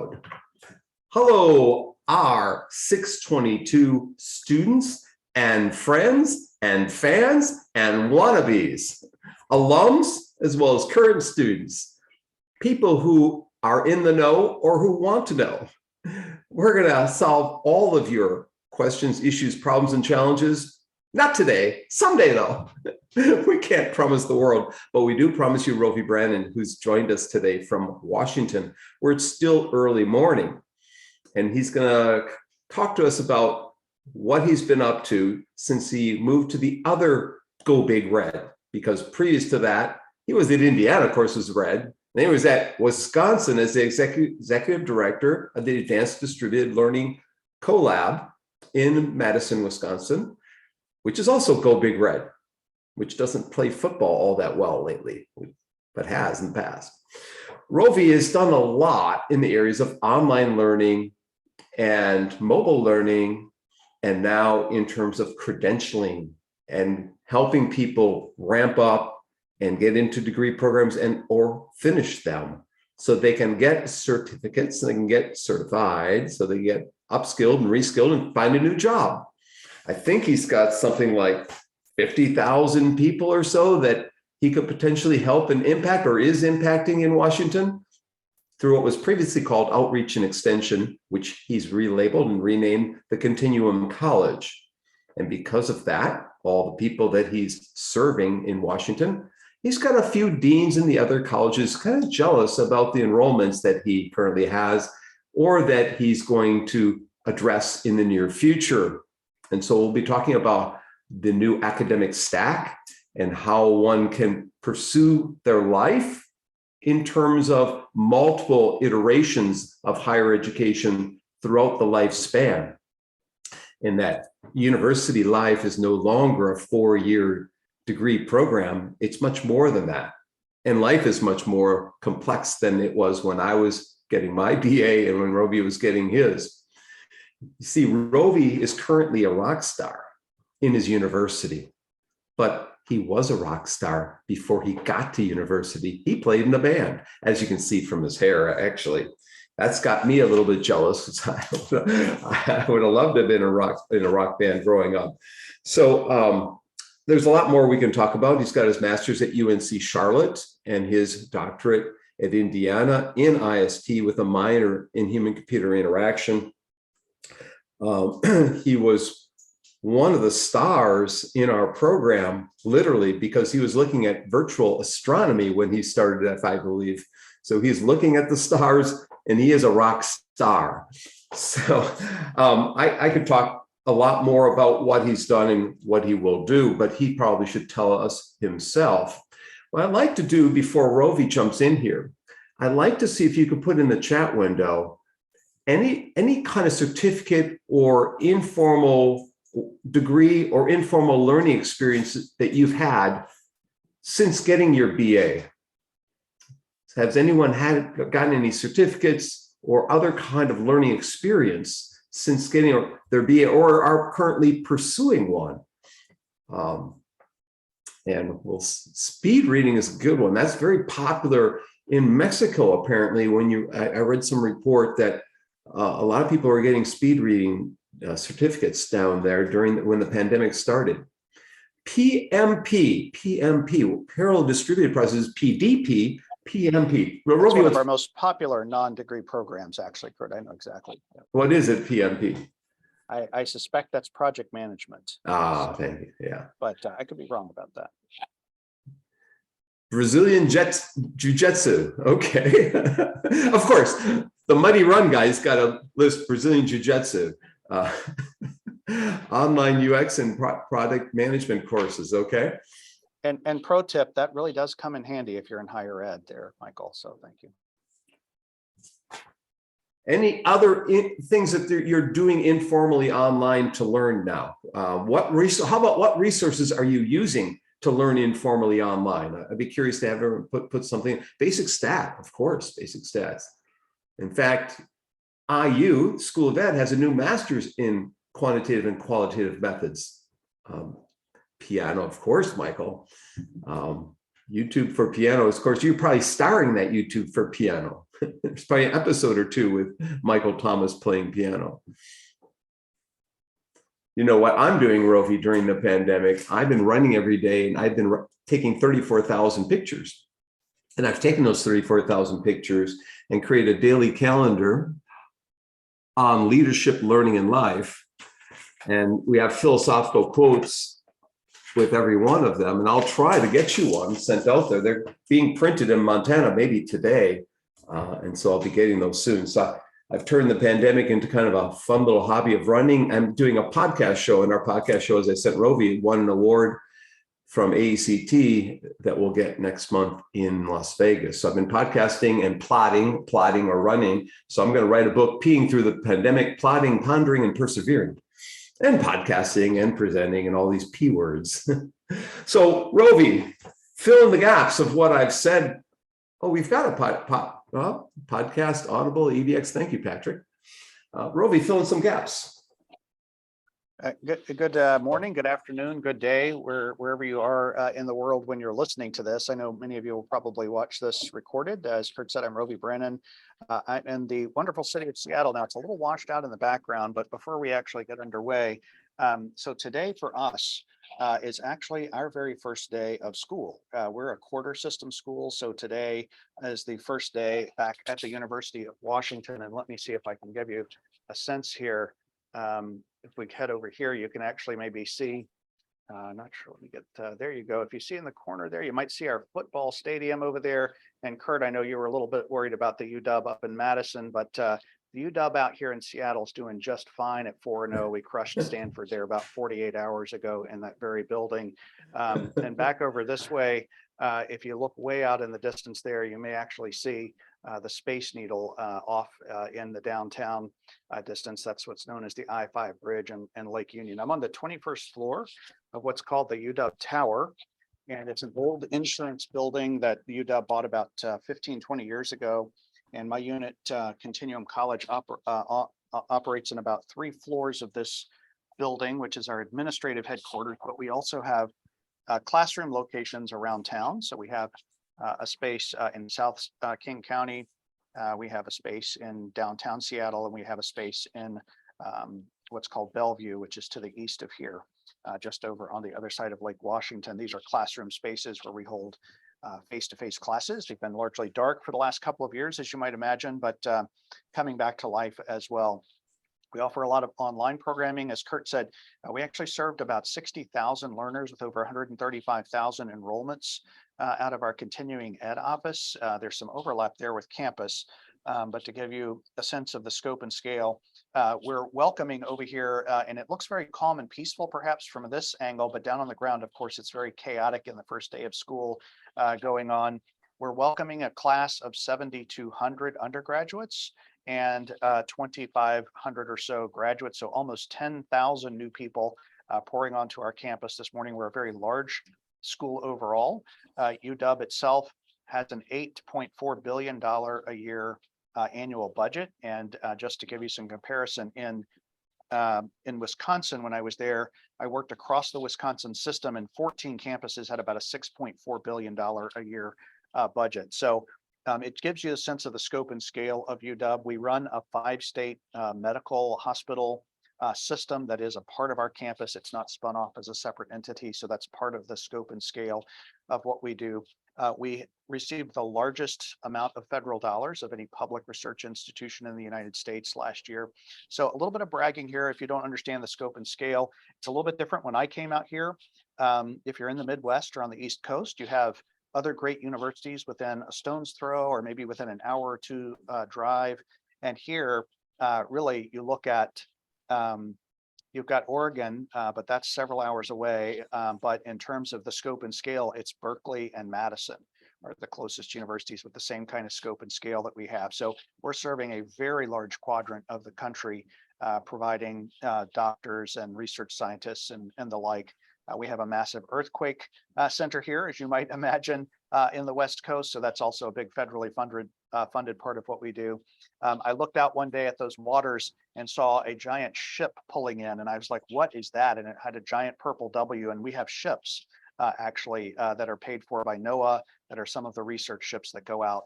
episode. Hello, R622 students and friends and fans and wannabes, alums as well as current students, people who are in the know or who want to know. We're going to solve all of your questions, issues, problems, and challenges. Not today, someday though. We can't promise the world, but we do promise you Rovy Branon, who's joined us today from Washington, where it's still early morning. And he's going to talk to us about what he's been up to since he moved to the other Go Big Red, because previous to that, he was at Indiana, of course, was red. And he was at Wisconsin as the executive director of the Advanced Distributed Learning Collab in Madison, Wisconsin, which is also Go Big Red, which doesn't play football all that well lately, but has in the past. Rovy has done a lot in the areas of online learning and mobile learning, and now in terms of credentialing and helping people ramp up and get into degree programs and or finish them so they can get certificates, and they can get certified, so they get upskilled and reskilled and find a new job. I think he's got something like 50,000 people or so that he could potentially help and impact, or is impacting in Washington through what was previously called Outreach and Extension, which he's relabeled and renamed the Continuum College. And because of that, all the people that he's serving in Washington, he's got a few deans in the other colleges kind of jealous about the enrollments that he currently has or that he's going to address in the near future. And so we'll be talking about the new academic stack and how one can pursue their life in terms of multiple iterations of higher education throughout the lifespan. And that university life is no longer a 4-year degree program. It's much more than that. And life is much more complex than it was when I was getting my BA and when Rovy was getting his. You see, Rovy is currently a rock star in his university, but he was a rock star before he got to university. He played in a band, as you can see from his hair, actually. That's got me a little bit jealous. I would have loved to have been in a rock band growing up. So there's a lot more we can talk about. He's got his master's at UNC Charlotte and his doctorate at Indiana in IST with a minor in human-computer interaction. He was one of the stars in our program, literally, because he was looking at virtual astronomy when he started, I believe. So he's looking at the stars, and he is a rock star. So I could talk a lot more about what he's done and what he will do, but he probably should tell us himself. What I'd like to do before Rovy jumps in here, I'd like to see if you could put in the chat window any kind of certificate or informal degree or informal learning experience that you've had since getting your BA. Has anyone gotten any certificates or other kind of learning experience since getting their BA or are currently pursuing one? And speed reading is a good one. That's very popular in Mexico, apparently. I read some report that a lot of people are getting speed reading certificates down there when the pandemic started. PMP, Parallel Distributed Processes, PDP, PMP. It's one of our most popular non-degree programs, actually, Kurt. I know exactly. What is it, PMP? I suspect that's project management. Thank you. Yeah. But I could be wrong about that. Brazilian Jiu-Jitsu. Okay. Of course, the Muddy Run guy's got to list Brazilian Jiu-Jitsu. Online UX and product management courses. Okay. And pro tip, that really does come in handy if you're in higher ed there, Michael. So thank you. Any other things that you're doing informally online to learn now? How about what resources are you using to learn informally online? I'd be curious to have everyone put something. Basic stat, of course, basic stats. In fact, IU, School of Ed, has a new master's in quantitative and qualitative methods. Piano, of course, Michael. YouTube for Piano, of course, you're probably starring that YouTube for Piano. There's probably an episode or two with Michael Thomas playing piano. You know what I'm doing, Rovy, during the pandemic? I've been running every day, and I've been taking 34,000 pictures. And I've taken those 34,000 pictures and created a daily calendar on leadership, learning, and life. And we have philosophical quotes with every one of them. And I'll try to get you one sent out there. They're being printed in Montana maybe today. And so I'll be getting those soon. So I've turned the pandemic into kind of a fun little hobby of running. I'm doing a podcast show. And our podcast show, as I said, Rovy won an award from AECT that we'll get next month in Las Vegas. So I've been podcasting and plotting or running. So I'm going to write a book, Peeing Through the Pandemic, Plotting, Pondering, and Persevering, and podcasting and presenting and all these P words. So Rovy, fill in the gaps of what I've said. Oh, we've got a podcast, Audible, EDX. Thank you, Patrick. Rovy, fill in some gaps. Good morning, good afternoon, good day, wherever you are in the world when you're listening to this. I know many of you will probably watch this recorded. As Kurt said, I'm Rovy Branon. I'm in the wonderful city of Seattle. Now, it's a little washed out in the background, but before we actually get underway, so today for us is actually our very first day of school. We're a quarter system school, so today is the first day back at the University of Washington. And let me see if I can give you a sense here. If we head over here, you can actually maybe see, not sure, let me get, there you go. If you see in the corner there, you might see our football stadium over there. And Kurt, I know you were a little bit worried about the UW up in Madison, but the UW out here in Seattle is doing just fine at 4-0. We crushed Stanford there about 48 hours ago in that very building. And back over this way, if you look way out in the distance there, you may actually see the Space Needle off in the downtown distance. That's what's known as the I-5 Bridge and Lake Union. I'm on the 21st floor of what's called the UW Tower. And it's an old insurance building that the UW bought about 15, 20 years ago. And my unit, Continuum College, operates in about 3 floors of this building, which is our administrative headquarters. But we also have classroom locations around town. So we have a space in South King County. We have a space in downtown Seattle, and we have a space in what's called Bellevue, which is to the east of here, just over on the other side of Lake Washington. These are classroom spaces where we hold face-to-face classes. They've been largely dark for the last couple of years, as you might imagine, but coming back to life as well. We offer a lot of online programming. As Kurt said, we actually served about 60,000 learners with over 135,000 enrollments out of our continuing ed office. There's some overlap there with campus, but to give you a sense of the scope and scale, we're welcoming over here, and it looks very calm and peaceful perhaps from this angle, but down on the ground, of course, it's very chaotic in the first day of school going on. We're welcoming a class of 7,200 undergraduates and 2,500 or so graduates, so almost 10,000 new people pouring onto our campus this morning. We're a very large school overall. UW itself has an $8.4 billion a year annual budget. And just to give you some comparison, in Wisconsin, when I was there, I worked across the Wisconsin system, and 14 campuses had about a $6.4 billion a year budget. So it gives you a sense of the scope and scale of UW. We run a 5-state medical hospital system that is a part of our campus. It's not spun off as a separate entity. So that's part of the scope and scale of what we do. We received the largest amount of federal dollars of any public research institution in the United States last year. So a little bit of bragging here. If you don't understand the scope and scale, it's a little bit different when I came out here. If you're in the Midwest or on the East Coast, you have other great universities within a stone's throw or maybe within an hour or two drive. And here, really, you look at you've got Oregon, but that's several hours away. But in terms of the scope and scale, it's Berkeley and Madison are the closest universities with the same kind of scope and scale that we have. So we're serving a very large quadrant of the country, providing doctors and research scientists and the like. We have a massive earthquake center here, as you might imagine, in the West Coast. So that's also a big federally funded part of what we do. I looked out one day at those waters and saw a giant ship pulling in, and I was like, what is that? And it had a giant purple W, and we have ships actually that are paid for by NOAA that are some of the research ships that go out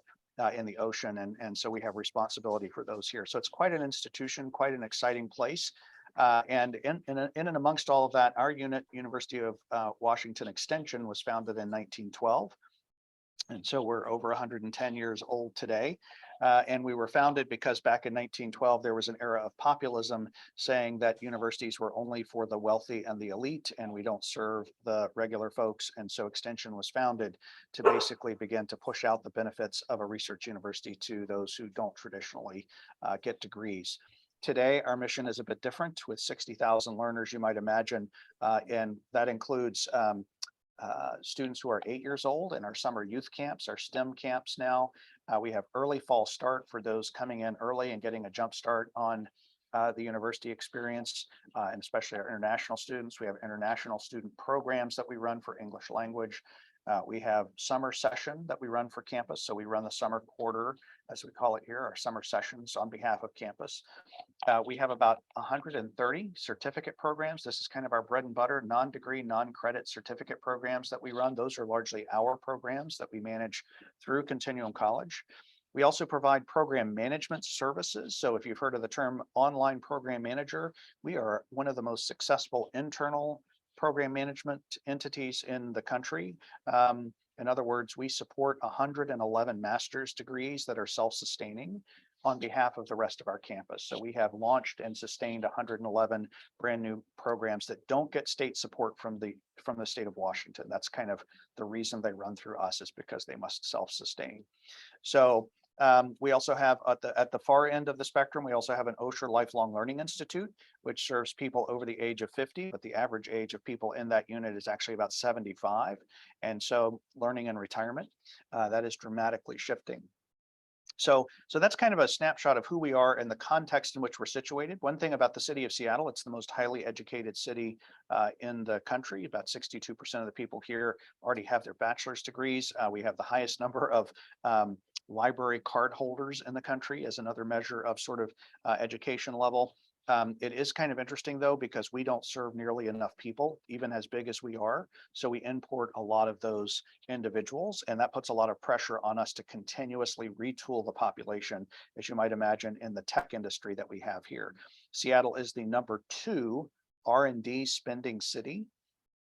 in the ocean. And so we have responsibility for those here. So it's quite an institution, quite an exciting place. And in and amongst all of that, our unit, University of Washington Extension, was founded in 1912. And so we're over 110 years old today. And we were founded because back in 1912, there was an era of populism saying that universities were only for the wealthy and the elite, and we don't serve the regular folks. And so Extension was founded to basically begin to push out the benefits of a research university to those who don't traditionally get degrees. Today, our mission is a bit different with 60,000 learners, you might imagine, and that includes students who are 8 years old in our summer youth camps, our STEM camps now. We have early fall start for those coming in early and getting a jump start on the university experience, and especially our international students. We have international student programs that we run for English language. We have summer session that we run for campus. So we run the summer quarter, as we call it here, our summer sessions on behalf of campus. We have about 130 certificate programs. This is kind of our bread and butter, non-degree, non-credit certificate programs that we run. Those are largely our programs that we manage through Continuum College. We also provide program management services. So if you've heard of the term online program manager, we are one of the most successful internal program management entities in the country. In other words, we support 111 master's degrees that are self-sustaining on behalf of the rest of our campus. So we have launched and sustained 111 brand new programs that don't get state support from the state of Washington. That's kind of the reason they run through us, is because they must self-sustain. So we also have at the far end of the spectrum, we also have an Osher Lifelong Learning Institute, which serves people over the age of 50, but the average age of people in that unit is actually about 75. And so learning and retirement, that is dramatically shifting. So that's kind of a snapshot of who we are and the context in which we're situated. One thing about the city of Seattle, it's the most highly educated city in the country. About 62% of the people here already have their bachelor's degrees. We have the highest number of library card holders in the country as another measure of sort of education level. It is kind of interesting, though, because we don't serve nearly enough people, even as big as we are. So we import a lot of those individuals, and that puts a lot of pressure on us to continuously retool the population, as you might imagine, in the tech industry that we have here. Seattle is the #2 R&D spending city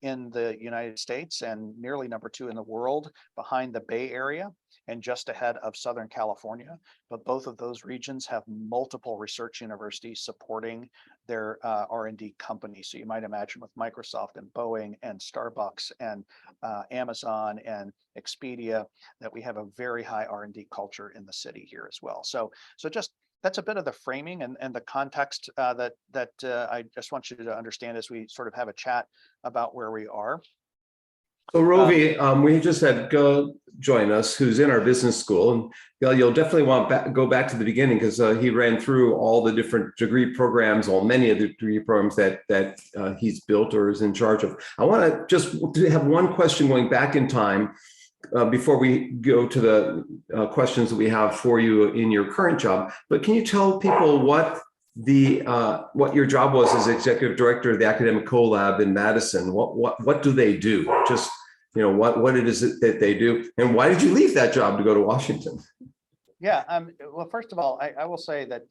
in the United States and nearly #2 in the world, behind the Bay Area and just ahead of Southern California. But both of those regions have multiple research universities supporting their R&D companies. So you might imagine with Microsoft and Boeing and Starbucks and Amazon and Expedia that we have a very high R&D culture in the city here as well. So just that's a bit of the framing and the context that I just want you to understand as we sort of have a chat about where we are. So Rovy, we just had Gil join us, who's in our business school, and Gil, you'll definitely want to go back to the beginning because he ran through all the different degree programs, or many of the degree programs that he's built or is in charge of. I want to just have one question going back in time before we go to the questions that we have for you in your current job. But can you tell people what your job was as executive director of the academic collab in Madison? What do they do? Just, what it is that they do, and why did you leave that job to go to Washington? Yeah, well, first of all, I will say that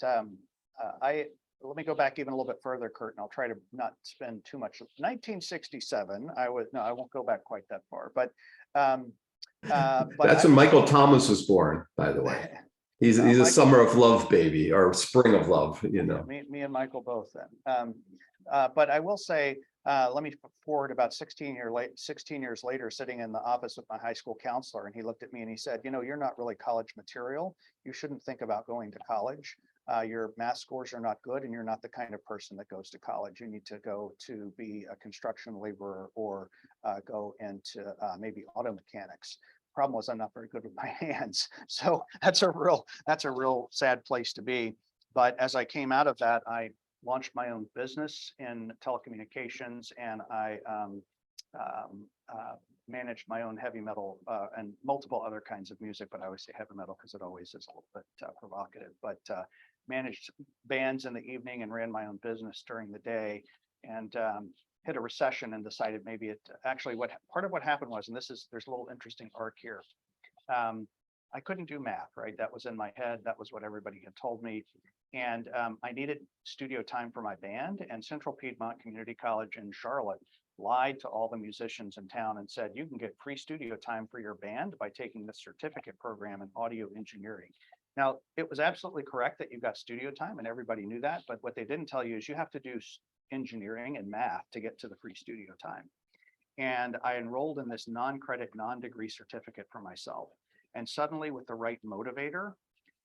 let me go back even a little bit further, Kurt, and I'll try to not spend too much. 1967, I won't go back quite that far, but that's when Michael Thomas was born, by the way. He's a summer of love baby, or spring of love, Me and Michael both then. But I will say, let me forward about 16 years later, sitting in the office with my high school counselor, and he looked at me and he said, you're not really college material. You shouldn't think about going to college. Your math scores are not good, and you're not the kind of person that goes to college. You need to go to be a construction laborer or go into maybe auto mechanics. Problem was, I'm not very good with my hands. So that's a real sad place to be. But as I came out of that, I launched my own business in telecommunications, and I managed my own heavy metal and multiple other kinds of music, but I always say heavy metal because it always is a little bit provocative, but managed bands in the evening and ran my own business during the day, and hit a recession and decided maybe part of what happened was, and there's a little interesting arc here. I couldn't do math, right? That was in my head. That was what everybody had told me. And I needed studio time for my band, and Central Piedmont Community College in Charlotte lied to all the musicians in town and said, you can get free studio time for your band by taking the certificate program in audio engineering. Now, it was absolutely correct that you got studio time and everybody knew that, but what they didn't tell you is you have to do engineering and math to get to the free studio time. And I enrolled in this non-credit, non-degree certificate for myself. And suddenly with the right motivator,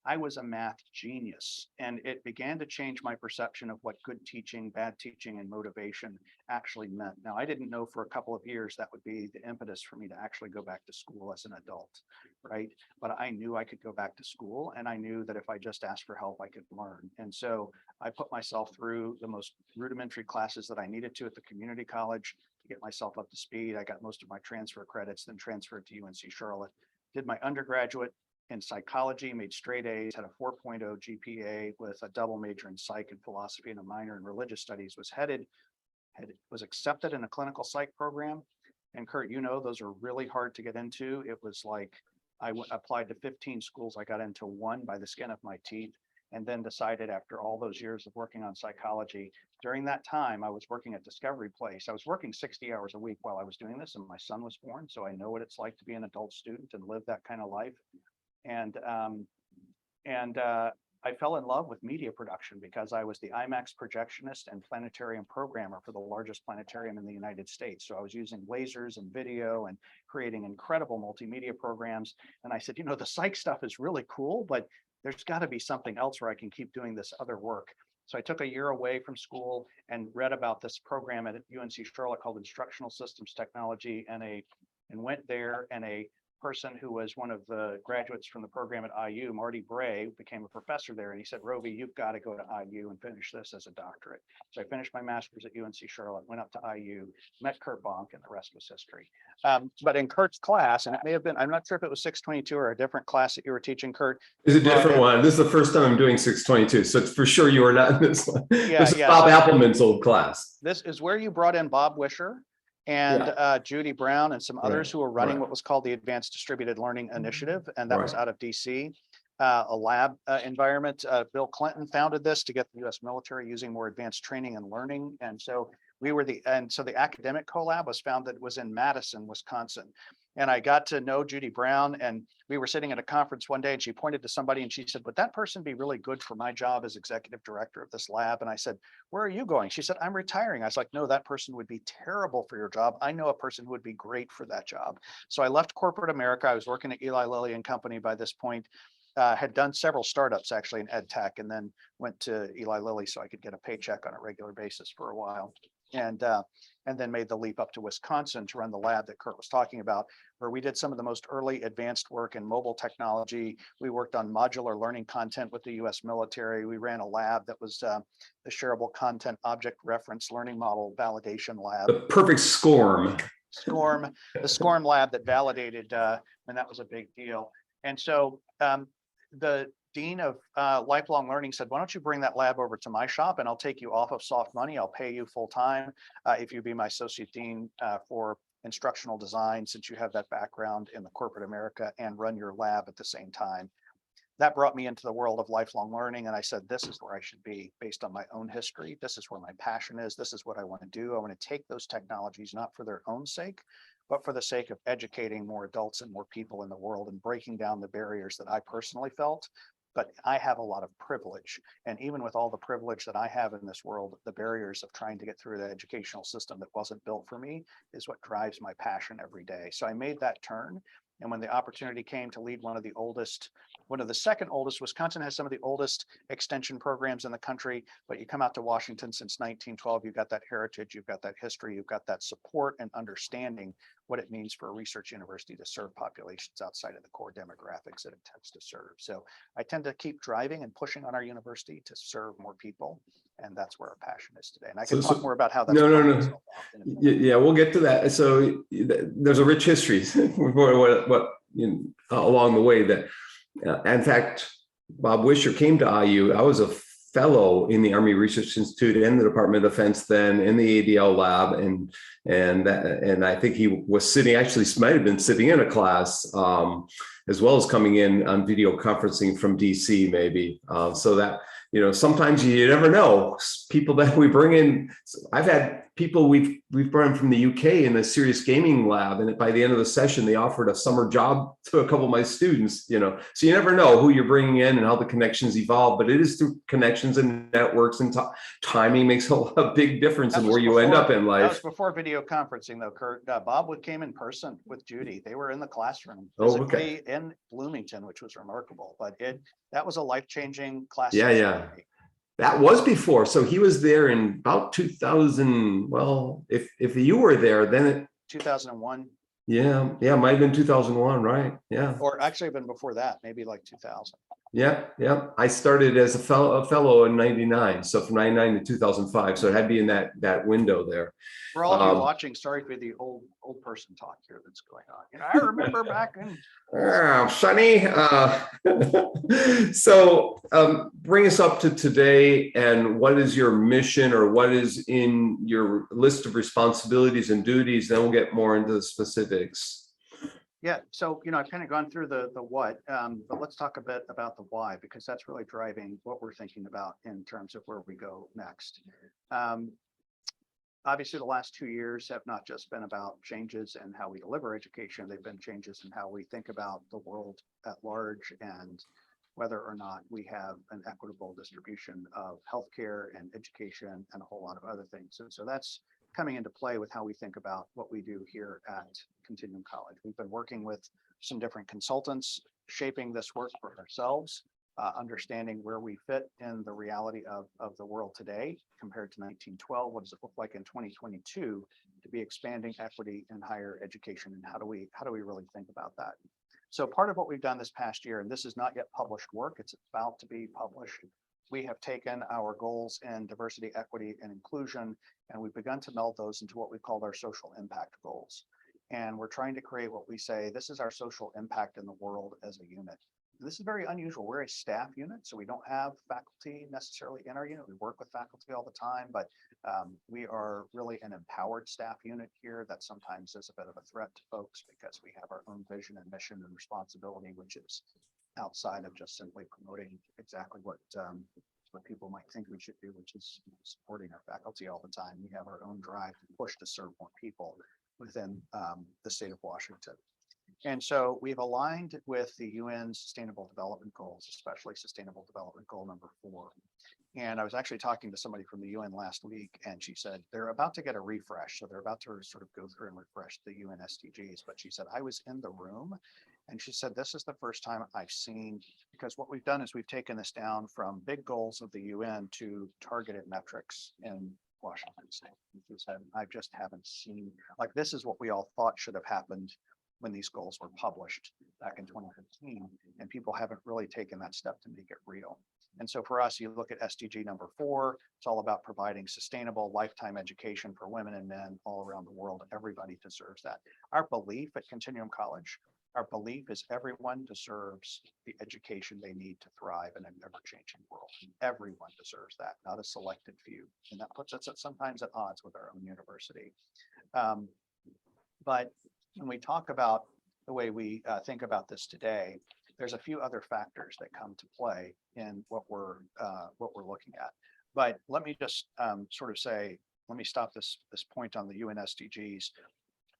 I was a math genius, and it began to change my perception of what good teaching, bad teaching, and motivation actually meant. Now, I didn't know for a couple of years that would be the impetus for me to actually go back to school as an adult, right? But I knew I could go back to school, and I knew that if I just asked for help, I could learn. And so I put myself through the most rudimentary classes that I needed to at the community college to get myself up to speed. I got most of my transfer credits, then transferred to UNC Charlotte, did my undergraduate in psychology, made straight A's, had a 4.0 GPA with a double major in psych and philosophy and a minor in religious studies, was accepted in a clinical psych program. And Kurt, you know, those are really hard to get into. It was like, applied to 15 schools. I got into one by the skin of my teeth, and then decided after all those years of working on psychology, during that time, I was working at Discovery Place. I was working 60 hours a week while I was doing this, and my son was born. So I know what it's like to be an adult student and live that kind of life. And I fell in love with media production because I was the IMAX projectionist and planetarium programmer for the largest planetarium in the United States. So I was using lasers and video and creating incredible multimedia programs. And I said, you know, the psych stuff is really cool, but there's got to be something else where I can keep doing this other work. So I took a year away from school and read about this program at UNC Charlotte called Instructional Systems Technology, and went there, and a person who was one of the graduates from the program at IU, Marty Bray, became a professor there. And he said, Rovy, you've got to go to IU and finish this as a doctorate. So I finished my master's at UNC Charlotte, went up to IU, met Kurt Bonk, and the rest was history. But in Kurt's class, and it may have been, I'm not sure if it was 622 or a different class that you were teaching, Kurt. It's a different one. This is the first time I'm doing 622. So it's for sure you are not in this one. Yeah, this is Bob Appleman's old class. This is where you brought in Bob Wisher and Judy Brown and some others who were running what was called the Advanced Distributed Learning Initiative, and that was out of DC, a lab environment. Bill Clinton founded this to get the U.S. military using more advanced training and learning, and so the academic collab was founded, was in Madison, Wisconsin. And I got to know Judy Brown, and we were sitting at a conference one day, and she pointed to somebody and she said, would that person be really good for my job as executive director of this lab? And I said, where are you going? She said, I'm retiring. I was like, no, that person would be terrible for your job. I know a person who would be great for that job. So I left corporate America. I was working at Eli Lilly and Company by this point, had done several startups actually in ed tech, and then went to Eli Lilly so I could get a paycheck on a regular basis for a while. And then made the leap up to Wisconsin to run the lab that Kurt was talking about, where we did some of the most early advanced work in mobile technology. We worked on modular learning content with the US military. We ran a lab that was the Shareable Content Object Reference Learning Model Validation Lab. The perfect SCORM. The SCORM lab that validated, and that was a big deal. And so the dean of lifelong learning said, why don't you bring that lab over to my shop and I'll take you off of soft money. I'll pay you full time if you be my associate dean for instructional design, since you have that background in the corporate America, and run your lab at the same time. That brought me into the world of lifelong learning. And I said, this is where I should be based on my own history. This is where my passion is. This is what I want to do. I want to take those technologies, not for their own sake, but for the sake of educating more adults and more people in the world and breaking down the barriers that I personally felt. But I have a lot of privilege. And even with all the privilege that I have in this world, the barriers of trying to get through the educational system that wasn't built for me is what drives my passion every day. So I made that turn. And when the opportunity came to lead one of the second oldest, Wisconsin has some of the oldest extension programs in the country, but you come out to Washington since 1912, you've got that heritage, you've got that history, you've got that support and understanding what it means for a research university to serve populations outside of the core demographics that it tends to serve. So I tend to keep driving and pushing on our university to serve more people. And that's where our passion is today. And I can talk more about how that's no. Yeah, we'll get to that. So there's a rich history along the way that, in fact, Bob Wisher came to IU. I was a fellow in the Army Research Institute and the Department of Defense then in the ADL lab, and I think he was sitting, actually might have been sitting in a class, as well as coming in on video conferencing from DC maybe. So that, sometimes you never know. People that we bring in, I've had people we've brought in from the UK in a serious gaming lab, and by the end of the session, they offered a summer job to a couple of my students, So you never know who you're bringing in and how the connections evolve, but it is through connections and networks, and timing makes a big difference in where you end up in life. That was before video conferencing though, Kurt. Bob came in person with Judy. They were in the classroom Oh, physically in Bloomington, which was remarkable, but that was a life-changing class. Yeah. That was before. So he was there in about 2000. Well, if you were there, then 2001. Yeah, might have been 2001, right? Yeah. Or actually been before that, maybe like 2000. Yeah. I started as a fellow in '99, so from '99 to 2005. So it had to be in that window there. For all of you watching, sorry for the old person talk here that's going on. I remember back in. Sonny. So bring us up to today, and what is your mission, or what is in your list of responsibilities and duties? Then we'll get more into the specifics. Yeah, so I've kind of gone through the what, but let's talk a bit about the why, because that's really driving what we're thinking about in terms of where we go next. Obviously, the last 2 years have not just been about changes in how we deliver education, they've been changes in how we think about the world at large and whether or not we have an equitable distribution of healthcare and education and a whole lot of other things. So that's coming into play with how we think about what we do here at Continuum College. We've been working with some different consultants, shaping this work for ourselves, understanding where we fit in the reality of the world today compared to 1912. What does it look like in 2022 to be expanding equity in higher education, and how do we really think about that? So part of what we've done this past year, and this is not yet published work, it's about to be published. We have taken our goals in diversity, equity, and inclusion, and we've begun to meld those into what we called our social impact goals. And we're trying to create what we say, this is our social impact in the world as a unit. This is very unusual. We're a staff unit, so we don't have faculty necessarily in our unit. We work with faculty all the time, but we are really an empowered staff unit here that sometimes is a bit of a threat to folks because we have our own vision and mission and responsibility, which is outside of just simply promoting exactly what people might think we should do, which is supporting our faculty all the time. We have our own drive to push to serve more people within the state of Washington. And so we've aligned with the UN Sustainable Development Goals, especially Sustainable Development Goal number 4. And I was actually talking to somebody from the UN last week, and she said they're about to get a refresh. So they're about to sort of go through and refresh the UN SDGs. But she said, I was in the room, and she said, this is the first time I've seen, because what we've done is we've taken this down from big goals of the UN to targeted metrics in Washington State. She said, I just haven't seen, like, this is what we all thought should have happened when these goals were published back in 2015, and people haven't really taken that step to make it real. And so for us, you look at SDG number 4, it's all about providing sustainable lifetime education for women and men all around the world. Everybody deserves that. Our belief at Continuum College, our belief is everyone deserves the education they need to thrive in an ever-changing world. Everyone deserves that, not a selected few. And that puts us sometimes at odds with our own university. But when we talk about the way we think about this today, there's a few other factors that come to play in what we're looking at. But let me just sort of say, let me stop this point on the UN SDGs.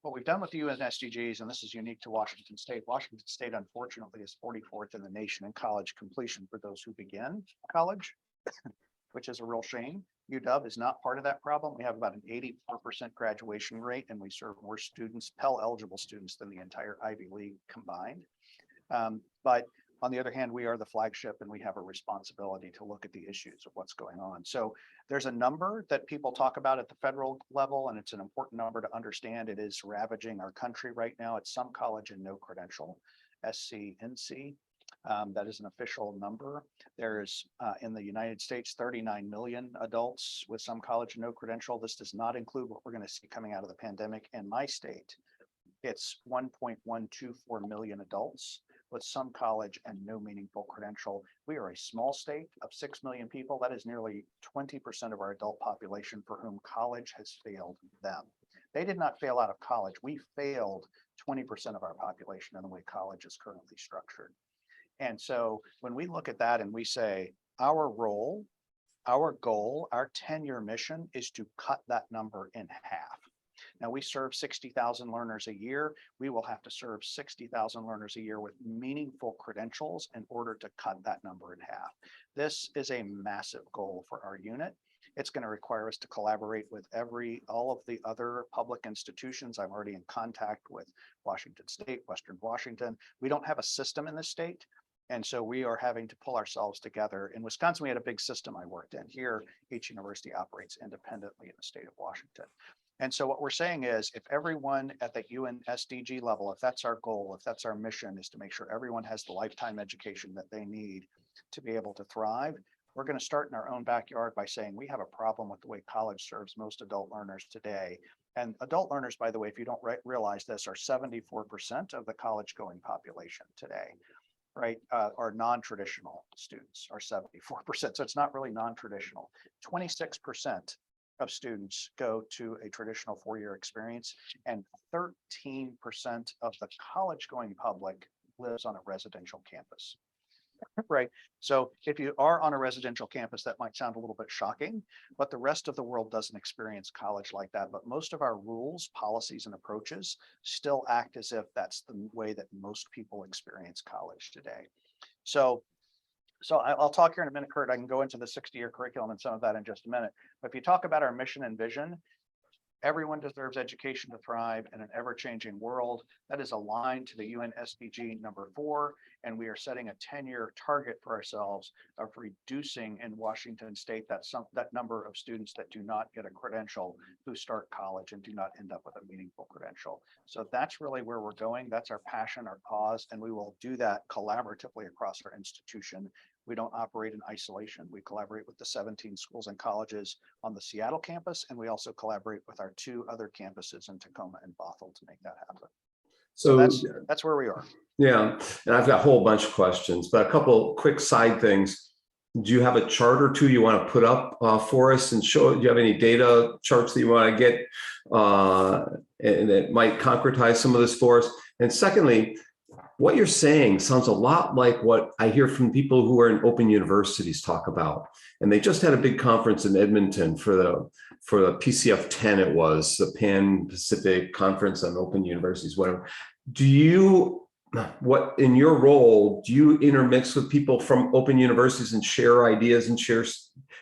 What we've done with the UN SDGs, and this is unique to Washington State. Washington State, unfortunately, is 44th in the nation in college completion for those who begin college, which is a real shame. UW is not part of that problem. We have about an 84% graduation rate, and we serve more students, Pell eligible students, than the entire Ivy League combined. But on the other hand, we are the flagship, and we have a responsibility to look at the issues of what's going on. So there's a number that people talk about at the federal level, and it's an important number to understand. It is ravaging our country right now. It's some college and no credential, SCNC. That is an official number. There's in the United States, 39 million adults with some college and no credential. This does not include what we're going to see coming out of the pandemic. In my state, it's 1.124 million adults with some college and no meaningful credential. We are a small state of 6 million people. That is nearly 20% of our adult population for whom college has failed them. They did not fail out of college. We failed 20% of our population in the way college is currently structured. And so when we look at that and we say our role, our goal, our 10-year mission is to cut that number in half. Now we serve 60,000 learners a year. We will have to serve 60,000 learners a year with meaningful credentials in order to cut that number in half. This is a massive goal for our unit. It's going to require us to collaborate with all of the other public institutions. I'm already in contact with Washington State, Western Washington. We don't have a system in this state. And so we are having to pull ourselves together. In Wisconsin, we had a big system I worked in. Here, each university operates independently in the state of Washington. And so what we're saying is if everyone at the UN SDG level, if that's our goal, if that's our mission, is to make sure everyone has the lifetime education that they need to be able to thrive, we're going to start in our own backyard by saying we have a problem with the way college serves most adult learners today. And adult learners, by the way, if you don't realize this, are 74% of the college going population today. Right, our non-traditional students are 74%. So it's not really non-traditional. 26% of students go to a traditional four-year experience, and 13% of the college-going public lives on a residential campus. Right. So if you are on a residential campus, that might sound a little bit shocking, but the rest of the world doesn't experience college like that. But most of our rules, policies, and approaches still act as if that's the way that most people experience college today. So I'll talk here in a minute, Kurt. I can go into the 60-year curriculum and some of that in just a minute. But if you talk about our mission and vision, everyone deserves education to thrive in an ever-changing world. That is aligned to the UN SDG number 4, and we are setting a 10-year target for ourselves of reducing in Washington State that number of students that do not get a credential who start college and do not end up with a meaningful credential. So that's really where we're going. That's our passion, our cause, and we will do that collaboratively across our institution. We don't operate in isolation. We collaborate with the 17 schools and colleges on the Seattle campus, and we also collaborate with our 2 other campuses in Tacoma and Bothell to make that happen. So that's where we are. Yeah, and I've got a whole bunch of questions, but a couple quick side things. Do you have a chart or two you want to put up for us and show? Do you have any data charts that you want to get and that might concretize some of this for us? And secondly, what you're saying sounds a lot like what I hear from people who are in open universities talk about. And they just had a big conference in Edmonton for the PCF 10, it was the Pan Pacific Conference on Open Universities, whatever. What in your role, do you intermix with people from open universities and share ideas and share,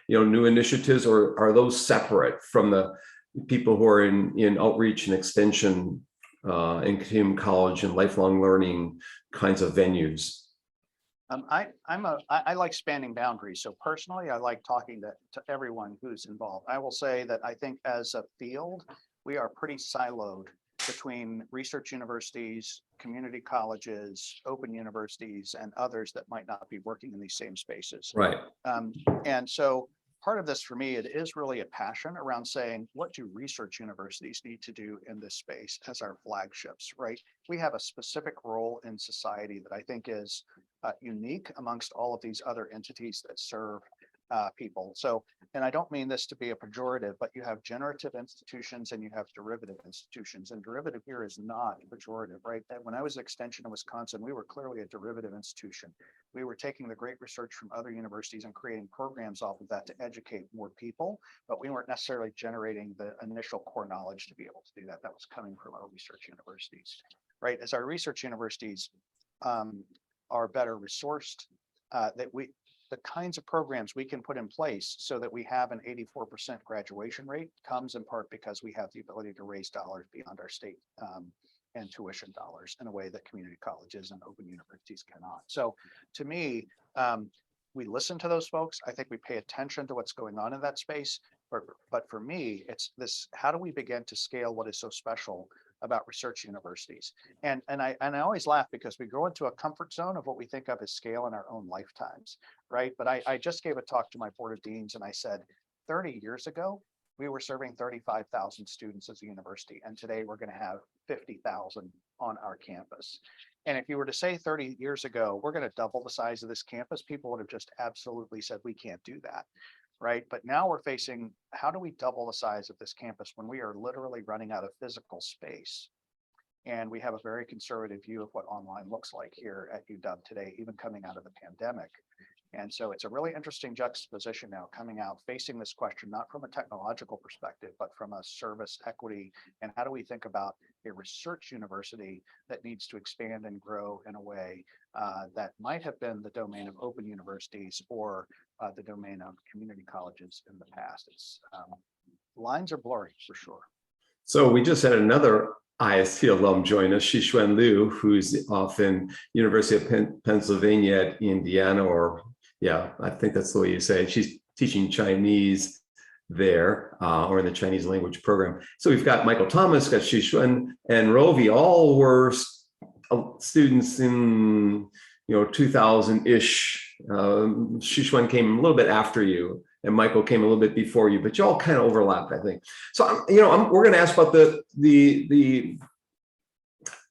new initiatives, or are those separate from the people who are in outreach and extension and continuum college and lifelong learning kinds of venues? I like spanning boundaries. So personally, I like talking to everyone who's involved. I will say that I think as a field, we are pretty siloed between research universities, community colleges, open universities, and others that might not be working in these same spaces. Right. And so part of this for me, it is really a passion around saying, what do research universities need to do in this space as our flagships, right? We have a specific role in society that I think is unique amongst all of these other entities that serve people. So, and I don't mean this to be a pejorative, but you have generative institutions and you have derivative institutions, and derivative here is not pejorative, right? And when I was at Extension in Wisconsin, we were clearly a derivative institution. We were taking the great research from other universities and creating programs off of that to educate more people, but we weren't necessarily generating the initial core knowledge to be able to do that. That was coming from our research universities, right? As our research universities are better resourced, the kinds of programs we can put in place so that we have an 84% graduation rate comes in part because we have the ability to raise dollars beyond our state and tuition dollars in a way that community colleges and open universities cannot. So to me, we listen to those folks. I think we pay attention to what's going on in that space. But for me, it's this: how do we begin to scale what is so special about research universities? And I always laugh because we go into a comfort zone of what we think of as scale in our own lifetimes, right? But I just gave a talk to my board of deans and I said, 30 years ago, we were serving 35,000 students as a university, and today we're going to have 50,000 on our campus. And if you were to say 30 years ago, we're going to double the size of this campus, people would have just absolutely said, we can't do that. Right. But now we're facing, how do we double the size of this campus when we are literally running out of physical space? And we have a very conservative view of what online looks like here at UW today, even coming out of the pandemic. And so it's a really interesting juxtaposition now coming out, facing this question, not from a technological perspective, but from a service equity. And how do we think about a research university that needs to expand and grow in a way that might have been the domain of open universities or the domain of community colleges in the past? It's lines are blurry for sure. So we just had another IST alum join us, Shixuan Liu, who's off in University of Pennsylvania at Indiana, or yeah, I think that's the way you say it. She's teaching Chinese there, or in the Chinese language program. So we've got Michael Thomas, got Shixuan, and Rovy, all were students in 2000-ish. Shixuan came a little bit after you, and Michael came a little bit before you, but you all kind of overlapped, I think. So we're going to ask about the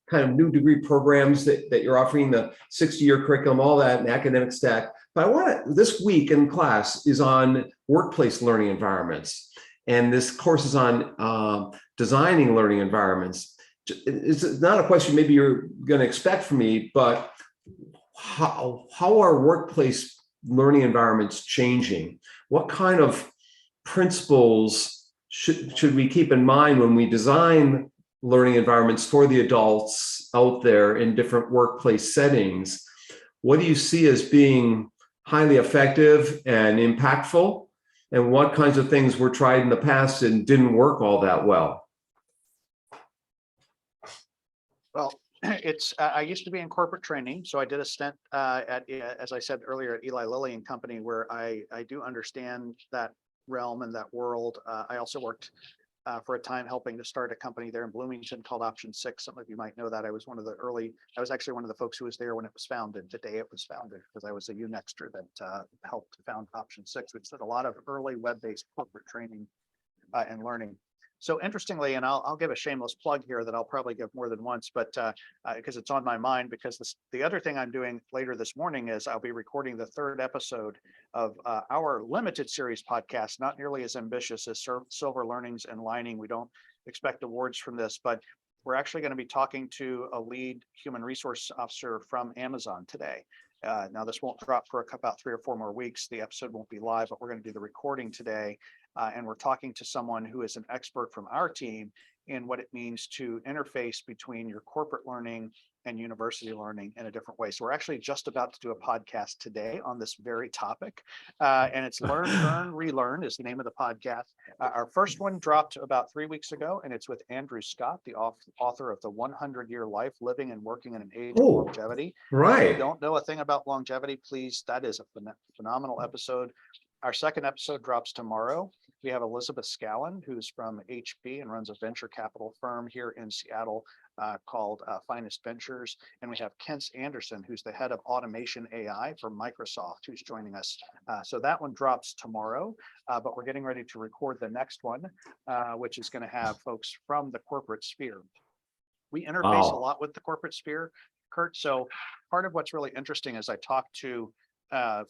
kind of new degree programs that you're offering, the 60-year curriculum, all that, and academic stack. But I want to, this week in class is on workplace learning environments, and this course is on designing learning environments. It's not a question maybe you're going to expect from me, but how are workplace learning environments changing? What kind of principles should we keep in mind when we design learning environments for the adults out there in different workplace settings? What do you see as being highly effective and impactful? And what kinds of things were tried in the past and didn't work all that well? Well, I used to be in corporate training, so I did a stint at, as I said earlier, at Eli Lilly and Company, where I do understand that realm and that world. I also worked for a time helping to start a company there in Bloomington called Option 6. Some of you might know that. I was actually one of the folks who was there when it was founded, the day it was founded, because I was a UNexter that helped to found Option 6, which did a lot of early web-based corporate training and learning. So interestingly, and I'll give a shameless plug here that I'll probably give more than once, but because it's on my mind, because the other thing I'm doing later this morning is I'll be recording the 3rd episode of our limited series podcast, not nearly as ambitious as Silver Learnings and Lining. We don't expect awards from this, but we're actually going to be talking to a lead human resource officer from Amazon today. Now, this won't drop for about 3 or 4 more weeks. The episode won't be live, but we're going to do the recording today. And we're talking to someone who is an expert from our team in what it means to interface between your corporate learning and university learning in a different way. So we're actually just about to do a podcast today on this very topic. And it's Learn, Earn, Relearn is the name of the podcast. Our first one dropped about 3 weeks ago, and it's with Andrew Scott, the author of The 100-Year Life, Living and Working in an Age of Longevity. Right. If you don't know a thing about longevity, please, that is a phenomenal episode. Our second episode drops tomorrow. We have Elizabeth Scallon, who's from HP and runs a venture capital firm here in Seattle called Finest Ventures. And we have Kent Anderson, who's the head of automation AI for Microsoft, who's joining us. So that one drops tomorrow, but we're getting ready to record the next one, which is going to have folks from the corporate sphere. We interface a lot with the corporate sphere, Kurt. So part of what's really interesting is I talked to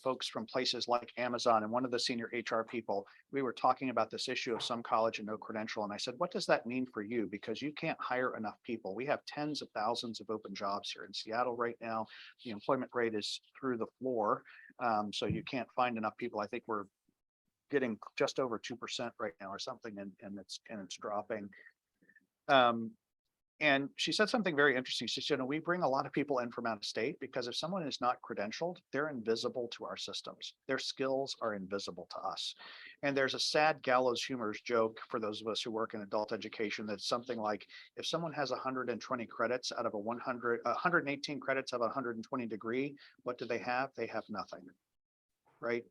folks from places like Amazon, and one of the senior HR people, we were talking about this issue of some college and no credential. And I said, what does that mean for you? Because you can't hire enough people. We have tens of thousands of open jobs here in Seattle right now. The employment rate is through the floor. So you can't find enough people. I think we're getting just over 2% right now or something, and it's dropping. And she said something very interesting. She said, we bring a lot of people in from out of state because if someone is not credentialed, they're invisible to our systems. Their skills are invisible to us. And there's a sad gallows humor joke for those of us who work in adult education that's something like, if someone has 120 credits out of 118 credits of a 120 degree, what do they have? They have nothing, right?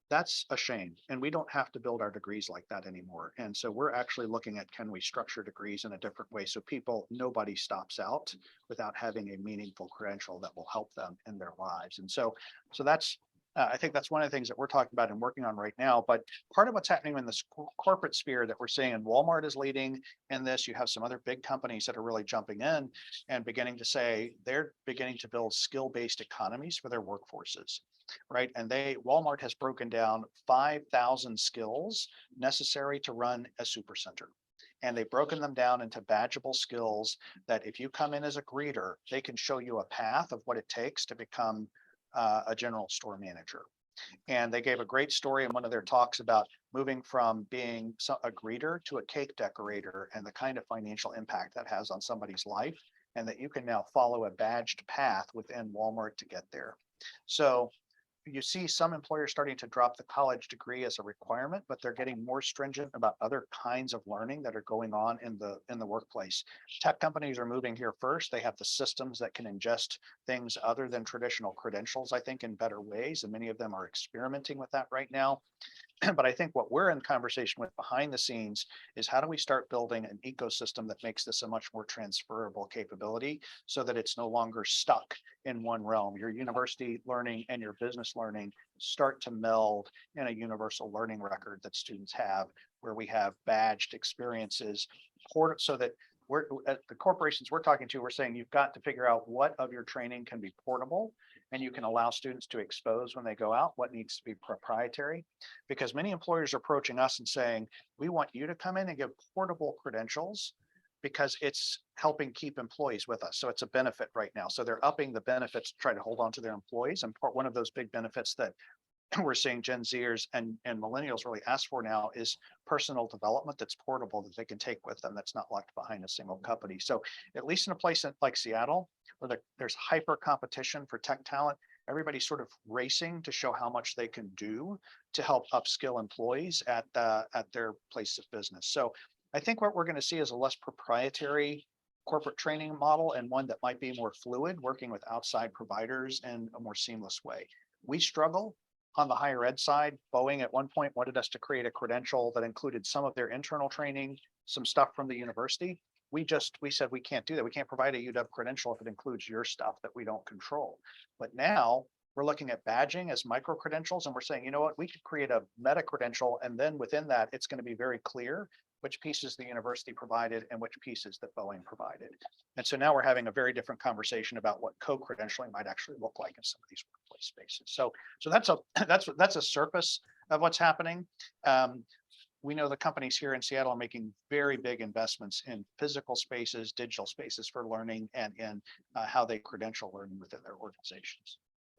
That's a shame. And we don't have to build our degrees like that anymore. And so we're actually looking at, can we structure degrees in a different way so nobody stops out without having a meaningful credential that will help them in their lives. And so that's I think that's one of the things that we're talking about and working on right now. But part of what's happening in the corporate sphere that we're seeing, and Walmart is leading in this, you have some other big companies that are really jumping in and beginning to say they're beginning to build skill-based economies for their workforces, right? And Walmart has broken down 5,000 skills necessary to run a supercenter. And they've broken them down into badgeable skills that if you come in as a greeter, they can show you a path of what it takes to become a general store manager. And they gave a great story in one of their talks about moving from being a greeter to a cake decorator and the kind of financial impact that has on somebody's life, and that you can now follow a badged path within Walmart to get there. So you see some employers starting to drop the college degree as a requirement, but they're getting more stringent about other kinds of learning that are going on in the workplace. Tech companies are moving here first. They have the systems that can ingest things other than traditional credentials, I think, in better ways, and many of them are experimenting with that right now. But I think what we're in conversation with behind the scenes is how do we start building an ecosystem that makes this a much more transferable capability so that it's no longer stuck in one realm. Your university learning and your business learning start to meld in a universal learning record that students have, where we have badged experiences so that we're at the corporations we're talking to, we're saying you've got to figure out what of your training can be portable and you can allow students to expose when they go out, what needs to be proprietary. Because many employers are approaching us and saying, we want you to come in and give portable credentials because it's helping keep employees with us. So it's a benefit right now. So they're upping the benefits to try to hold on to their employees. And one of those big benefits that we're seeing Gen Zers and millennials really ask for now is personal development that's portable, that they can take with them, that's not locked behind a single company. So at least in a place like Seattle, where there's hyper competition for tech talent, everybody's sort of racing to show how much they can do to help upskill employees at their place of business. So I think what we're going to see is a less proprietary corporate training model, and one that might be more fluid, working with outside providers in a more seamless way. We struggle on the higher ed side. Boeing at one point wanted us to create a credential that included some of their internal training, some stuff from the university. We said we can't do that. We can't provide a UW credential if it includes your stuff that we don't control. But now we're looking at badging as micro credentials, and we're saying, you know what, we could create a meta credential, and then within that, it's going to be very clear which pieces the university provided and which pieces that Boeing provided. And so now we're having a very different conversation about what co-credentialing might actually look like in some of these workplace spaces. So that's a surface of what's happening. We know the companies here in Seattle are making very big investments in physical spaces, digital spaces for learning, and in how they credential learning within their organizations.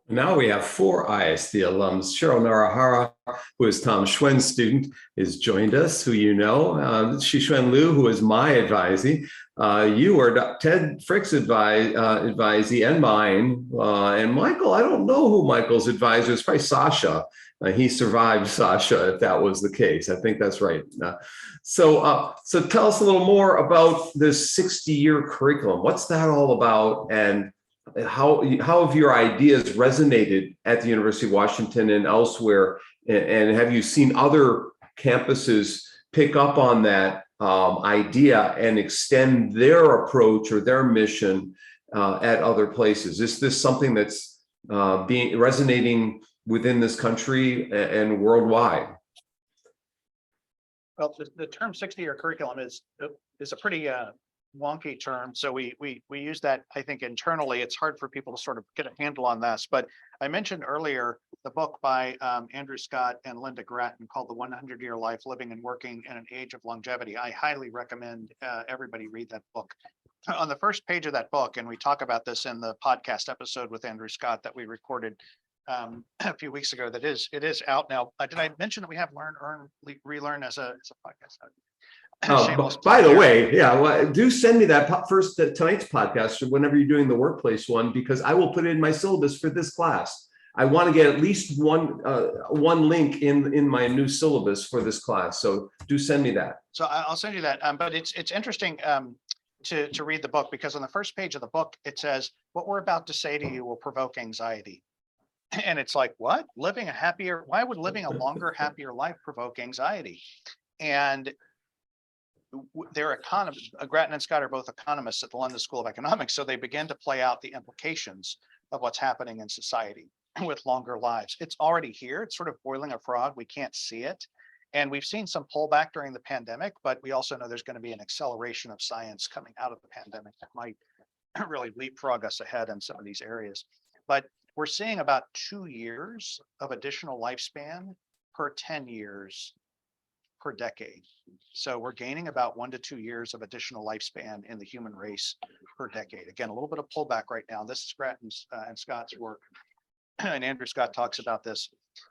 Now we have 4 ISD alums. Cheryl Narahara, who is Tom Schwen's student, has joined us, who you know. Shixuan Liu, who is my advisee. You are Ted Frick's advisee and mine. And Michael, I don't know who Michael's advisor is, probably Sasha. He survived Sasha, if that was the case. I think that's right. So tell us a little more about this 60-year curriculum. What's that all about? And how have your ideas resonated at the University of Washington and elsewhere? And have you seen other campuses pick up on that idea and extend their approach or their mission at other places? Is this something that's resonating within this country and worldwide? Well, the term 60-year curriculum is a pretty wonky term. So we use that, I think, internally. It's hard for people to sort of get a handle on this. But I mentioned earlier the book by Andrew Scott and Linda Grattan called The 100-Year Life, Living and Working in an Age of Longevity. I highly recommend everybody read that book. On the first page of that book, and we talk about this in the podcast episode with Andrew Scott that we recorded a few weeks ago, it is out now. Did I mention that we have Learn, Earn, Relearn as a podcast? By the way, yeah, well, do send me that tonight's podcast or whenever you're doing the workplace one, because I will put it in my syllabus for this class. I want to get at least one link in my new syllabus for this class. So do send me that. So I'll send you that. But it's interesting to read the book, because on the first page of the book, it says, what we're about to say to you will provoke anxiety. And it's like, what? Why would living a longer, happier life provoke anxiety? And they're economists. Grattan and Scott are both economists at the London School of Economics. So they began to play out the implications of what's happening in society. with longer lives. It's already here. It's sort of boiling a frog. We can't see it. And we've seen some pullback during the pandemic, but we also know there's going to be an acceleration of science coming out of the pandemic that might really leapfrog us ahead in some of these areas. But we're seeing about 2 years of additional lifespan per 10 years per decade. So we're gaining about 1 to 2 years of additional lifespan in the human race per decade. Again, a little bit of pullback right now. This is Grattan's and Scott's work, and Andrew Scott talks about this.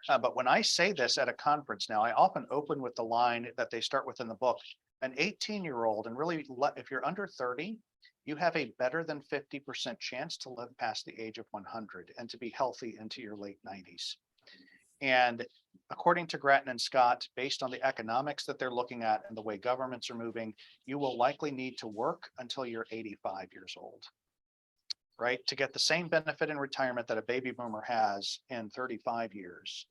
But when I say this at a conference now, I often open with the line that they start with in the book. An 18-year-old, and really, if you're under 30, you have a better than 50% chance to live past the age of 100 and to be healthy into your late 90s. And according to Grattan and Scott, based on the economics that they're looking at and the way governments are moving, you will likely need to work until you're 85 years old, right? To get the same benefit in retirement that a baby boomer has in 35 years.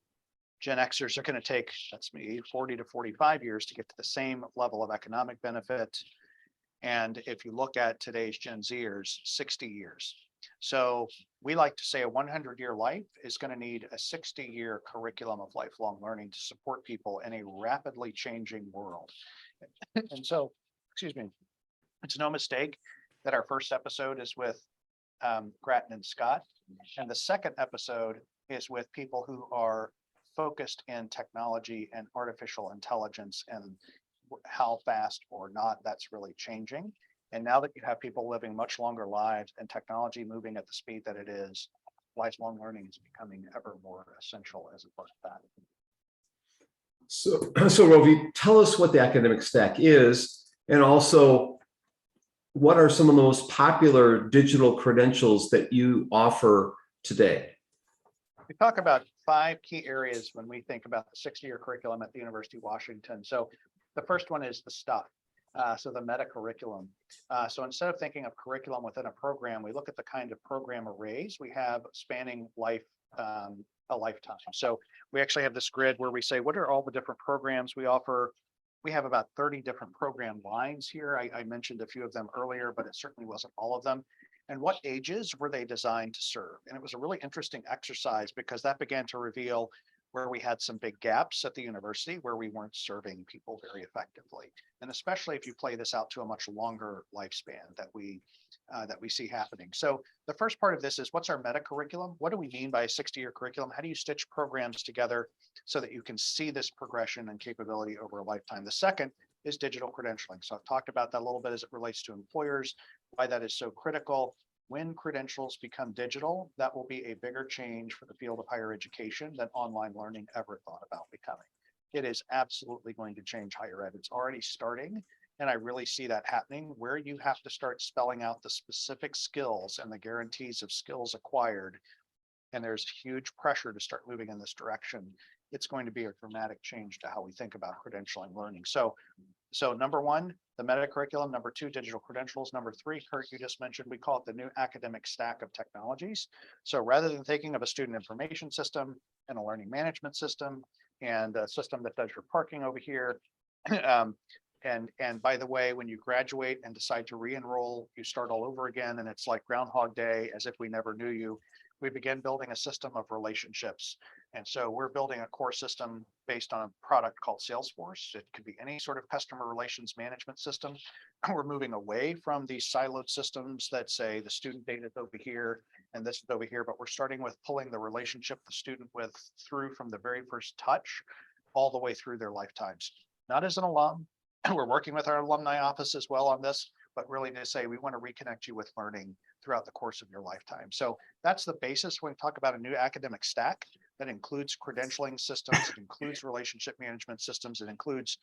Gen Xers are going to take, that's me, 40 to 45 years to get to the same level of economic benefit. And if you look at today's Gen Zers, 60 years. So we like to say a 100-year life is going to need a 60-year curriculum of lifelong learning to support people in a rapidly changing world. And so, excuse me, it's no mistake that our first episode is with Grattan and Scott. And the second episode is with people who are focused in technology and artificial intelligence and how fast or not that's really changing. And now that you have people living much longer lives and technology moving at the speed that it is, lifelong learning is becoming ever more essential as a part of that. So Rovy, tell us what the academic stack is, and also what are some of the most popular digital credentials that you offer today? We talk about 5 key areas when we think about the 60-year curriculum at the University of Washington. So the first one is the stuff. So the meta curriculum. So instead of thinking of curriculum within a program, we look at the kind of program arrays we have spanning life, a lifetime. So we actually have this grid where we say, what are all the different programs we offer? We have about 30 different program lines here. I mentioned a few of them earlier, but it certainly wasn't all of them. And what ages were they designed to serve? And it was a really interesting exercise because that began to reveal where we had some big gaps at the university where we weren't serving people very effectively. And especially if you play this out to a much longer lifespan that we see happening. So the first part of this is, what's our meta curriculum? What do we mean by a 60-year curriculum? How do you stitch programs together so that you can see this progression and capability over a lifetime? The second is digital credentialing. So I've talked about that a little bit as it relates to employers, why that is so critical. When credentials become digital, that will be a bigger change for the field of higher education than online learning ever thought about becoming. It is absolutely going to change higher ed. It's already starting, and I really see that happening where you have to start spelling out the specific skills and the guarantees of skills acquired. And there's huge pressure to start moving in this direction. It's going to be a dramatic change to how we think about credentialing learning. So number 1, the meta curriculum. Number 2, digital credentials. Number 3, Kurt, you just mentioned, we call it the new academic stack of technologies. So rather than thinking of a student information system and a learning management system and a system that does your parking over here, and by the way, when you graduate and decide to re-enroll, you start all over again, and it's like Groundhog Day, as if we never knew you. We begin building a system of relationships. And so we're building a core system based on a product called Salesforce. It could be any sort of customer relations management system. We're moving away from these siloed systems that say the student data is over here and this is over here, but we're starting with pulling the relationship the student with through from the very first touch all the way through their lifetimes. Not as an alum, we're working with our alumni office as well on this, but really to say we want to reconnect you with learning throughout the course of your lifetime. So that's the basis when we talk about a new academic stack that includes credentialing systems, it includes relationship management systems, it includes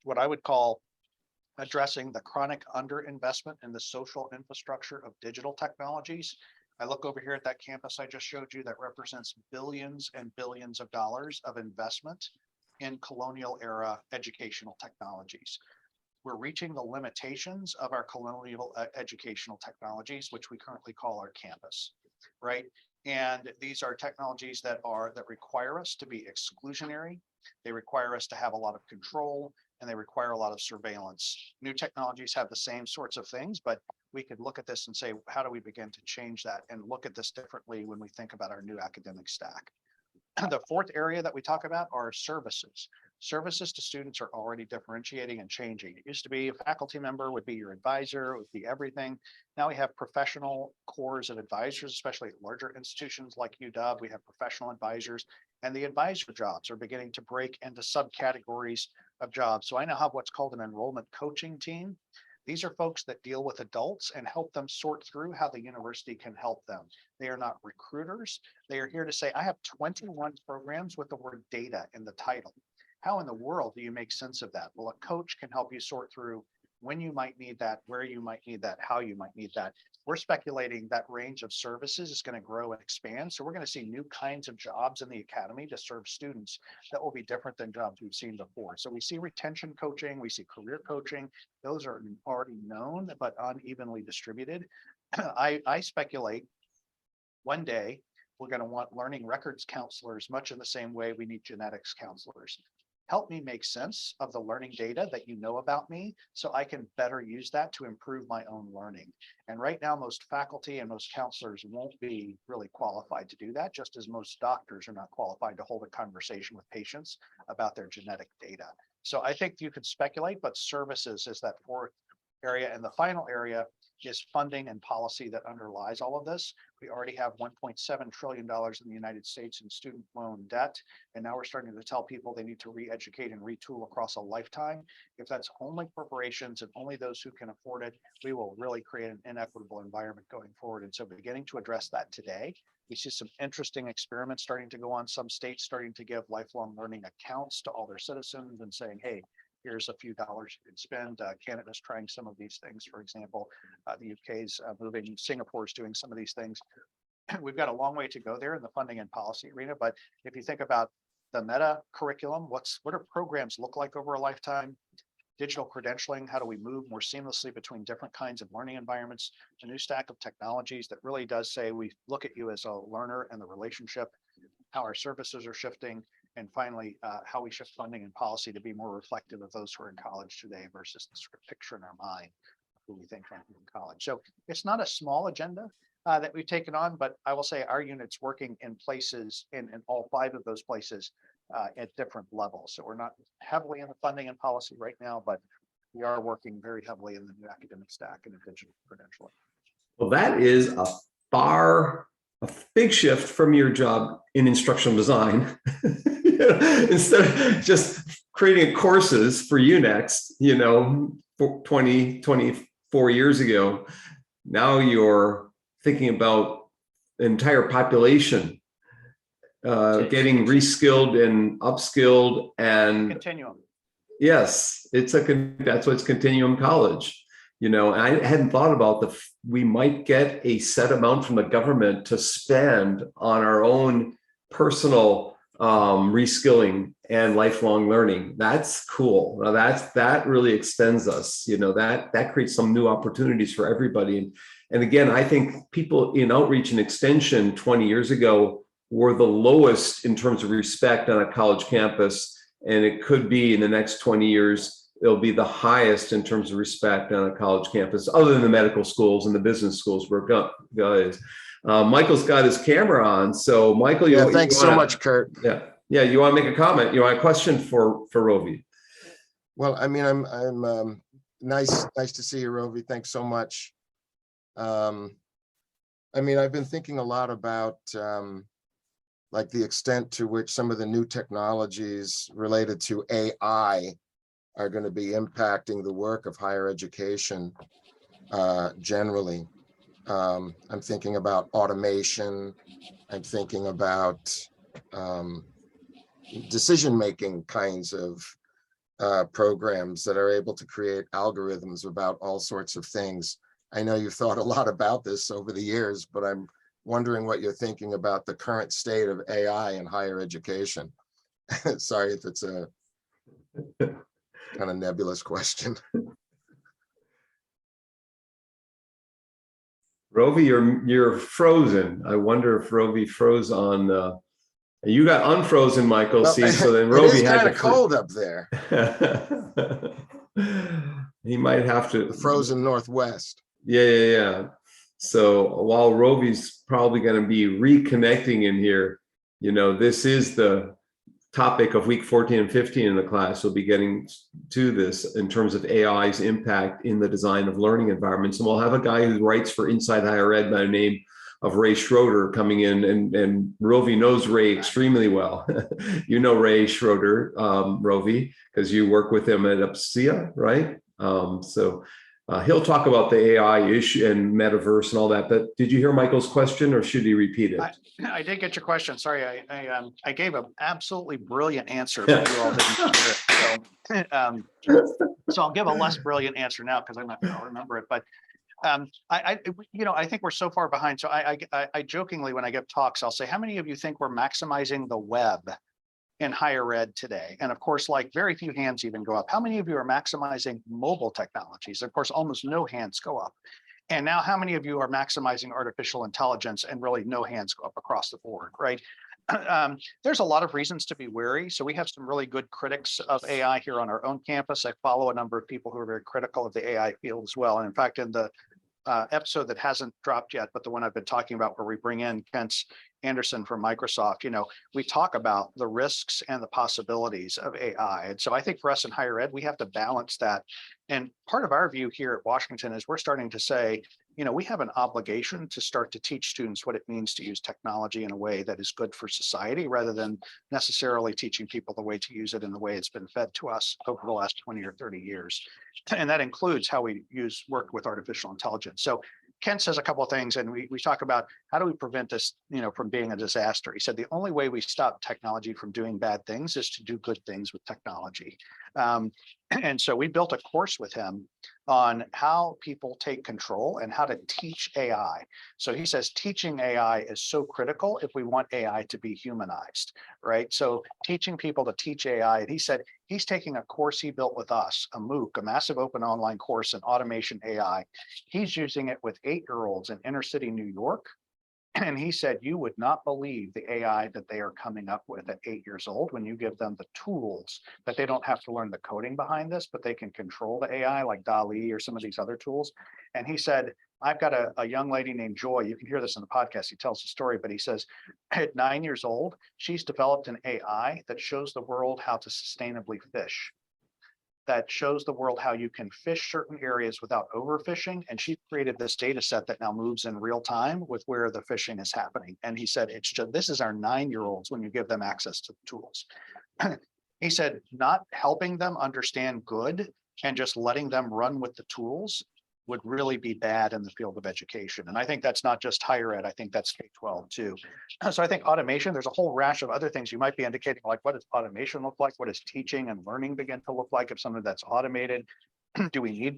what I would call addressing the chronic underinvestment in the social infrastructure of digital technologies. I look over here at that campus I just showed you that represents billions and billions of dollars of investment in colonial era educational technologies. We're reaching the limitations of our colonial educational technologies, which we currently call our campus, right? And these are technologies that require us to be exclusionary. They require us to have a lot of control, and they require a lot of surveillance. New technologies have the same sorts of things, but we could look at this and say, how do we begin to change that and look at this differently when we think about our new academic stack? The fourth area that we talk about are services. Services to students are already differentiating and changing. It used to be a faculty member would be your advisor, it would be everything. Now we have professional cores of advisors, especially at larger institutions like UW. We have professional advisors, and the advisor jobs are beginning to break into subcategories of jobs. So I now have what's called an enrollment coaching team. These are folks that deal with adults and help them sort through how the university can help them. They are not recruiters. They are here to say, I have 21 programs with the word data in the title. How in the world do you make sense of that? Well, a coach can help you sort through when you might need that, where you might need that, how you might need that. We're speculating that range of services is going to grow and expand. So we're going to see new kinds of jobs in the academy to serve students that will be different than jobs we've seen before. So we see retention coaching, we see career coaching. Those are already known, but unevenly distributed. I speculate one day we're going to want learning records counselors much in the same way we need genetics counselors. Help me make sense of the learning data that you know about me so I can better use that to improve my own learning. And right now, most faculty and most counselors won't be really qualified to do that, just as most doctors are not qualified to hold a conversation with patients about their genetic data. So I think you could speculate, but services is that fourth area. And the final area is funding and policy that underlies all of this. We already have $1.7 trillion in the United States in student loan debt. And now we're starting to tell people they need to re-educate and retool across a lifetime. If that's only corporations and only those who can afford it, we will really create an inequitable environment going forward. And so beginning to address that today, we see some interesting experiments starting to go on, some states starting to give lifelong learning accounts to all their citizens and saying, hey, here's a few dollars you can spend. Canada's trying some of these things, for example. The UK's moving, Singapore's doing some of these things. We've got a long way to go there in the funding and policy arena, but if you think about the meta curriculum, what do programs look like over a lifetime? Digital credentialing, how do we move more seamlessly between different kinds of learning environments? A new stack of technologies that really does say we look at you as a learner and the relationship, how our services are shifting, and finally, how we shift funding and policy to be more reflective of those who are in college today versus the sort of picture in our mind of who we think might be in college. So it's not a small agenda that we've taken on, but I will say our unit's working in places, in all 5 of those places at different levels. So we're not heavily in the funding and policy right now, but we are working very heavily in the new academic stack and the digital credentialing. Well, that is a big shift from your job in instructional design. Instead of just creating courses for UNext, 24 years ago, now you're thinking about the entire population getting reskilled and upskilled and continuum. Yes, that's what's continuum college. And I hadn't thought about we might get a set amount from the government to spend on our own personal reskilling and lifelong learning. That's cool. Now that really extends us. That creates some new opportunities for everybody. And again, I think people in outreach and extension 20 years ago were the lowest in terms of respect on a college campus, and it could be in the next 20 years it'll be the highest in terms of respect on a college campus, other than the medical schools and the business schools where guys. Michael's got his camera on, so Michael, thanks so much, Kurt. Yeah, you want to make a comment? You want a question for Rovy? Well, I mean, I'm nice to see you, Rovy. Thanks so much. I mean, I've been thinking a lot about like the extent to which some of the new technologies related to AI are going to be impacting the work of higher education generally. I'm thinking about automation. I'm thinking about decision-making kinds of programs that are able to create algorithms about all sorts of things. I know you've thought a lot about this over the years, but I'm wondering what you're thinking about the current state of AI in higher education. Sorry if it's a kind of nebulous question. Rovy, you're frozen. I wonder if Rovy froze on You got unfrozen, Michael. Well, See, so then it Rovy is had kind to of cold up there, he might have to. the frozen Northwest. Yeah. So while Rovy's probably going to be reconnecting in here, this is the topic of week 14 and 15 in the class. We'll be getting to this in terms of AI's impact in the design of learning environments. And we'll have a guy who writes for Inside Higher Ed by the name of Ray Schroeder coming in, and Rovy knows Ray extremely well. You know Ray Schroeder, Rovy, because you work with him at UPSIA, right? So he'll talk about the AI issue and metaverse and all that. But did you hear Michael's question, or should he repeat it? I did get your question. Sorry, I gave an absolutely brilliant answer, but you all didn't hear it. So I'll give a less brilliant answer now because I'm not going to remember it. But I think we're so far behind. So I jokingly, when I give talks, I'll say, how many of you think we're maximizing the web in higher ed today? And of course, like very few hands even go up. How many of you are maximizing mobile technologies? Of course, almost no hands go up. And now how many of you are maximizing artificial intelligence, and really no hands go up across the board, right? There's a lot of reasons to be wary. So we have some really good critics of AI here on our own campus. I follow a number of people who are very critical of the AI field as well. And in fact, in the episode that hasn't dropped yet, but the one I've been talking about where we bring in Kent Anderson from Microsoft, we talk about the risks and the possibilities of AI. And so I think for us in higher ed, we have to balance that. And part of our view here at Washington is we're starting to say, we have an obligation to start to teach students what it means to use technology in a way that is good for society, rather than necessarily teaching people the way to use it in the way it's been fed to us over the last 20 or 30 years. And that includes how we work with artificial intelligence. So Ken says a couple of things, and we talk about how do we prevent this, from being a disaster. He said the only way we stop technology from doing bad things is to do good things with technology. And so we built a course with him on how people take control and how to teach AI. So he says teaching AI is so critical if we want AI to be humanized, right? So teaching people to teach AI, and he said he's taking a course he built with us, a MOOC, a massive open online course in automation AI. He's using it with 8-year-olds in inner city New York. And he said, you would not believe the AI that they are coming up with at 8 years old when you give them the tools, that they don't have to learn the coding behind this, but they can control the AI like DALL-E or some of these other tools. And he said, I've got a young lady named Joy. You can hear this in the podcast. He tells the story, but he says at 9 years old, she's developed an AI that shows the world how to sustainably fish, that shows the world how you can fish certain areas without overfishing. And she created this data set that now moves in real time with where the fishing is happening. And he said, this is our 9-year-olds when you give them access to the tools. He said, not helping them understand good and just letting them run with the tools would really be bad in the field of education. And I think that's not just higher ed, I think that's K-12 too. So I think automation, there's a whole rash of other things you might be indicating, like what does automation look like? What does teaching and learning begin to look like if something that's automated? Do we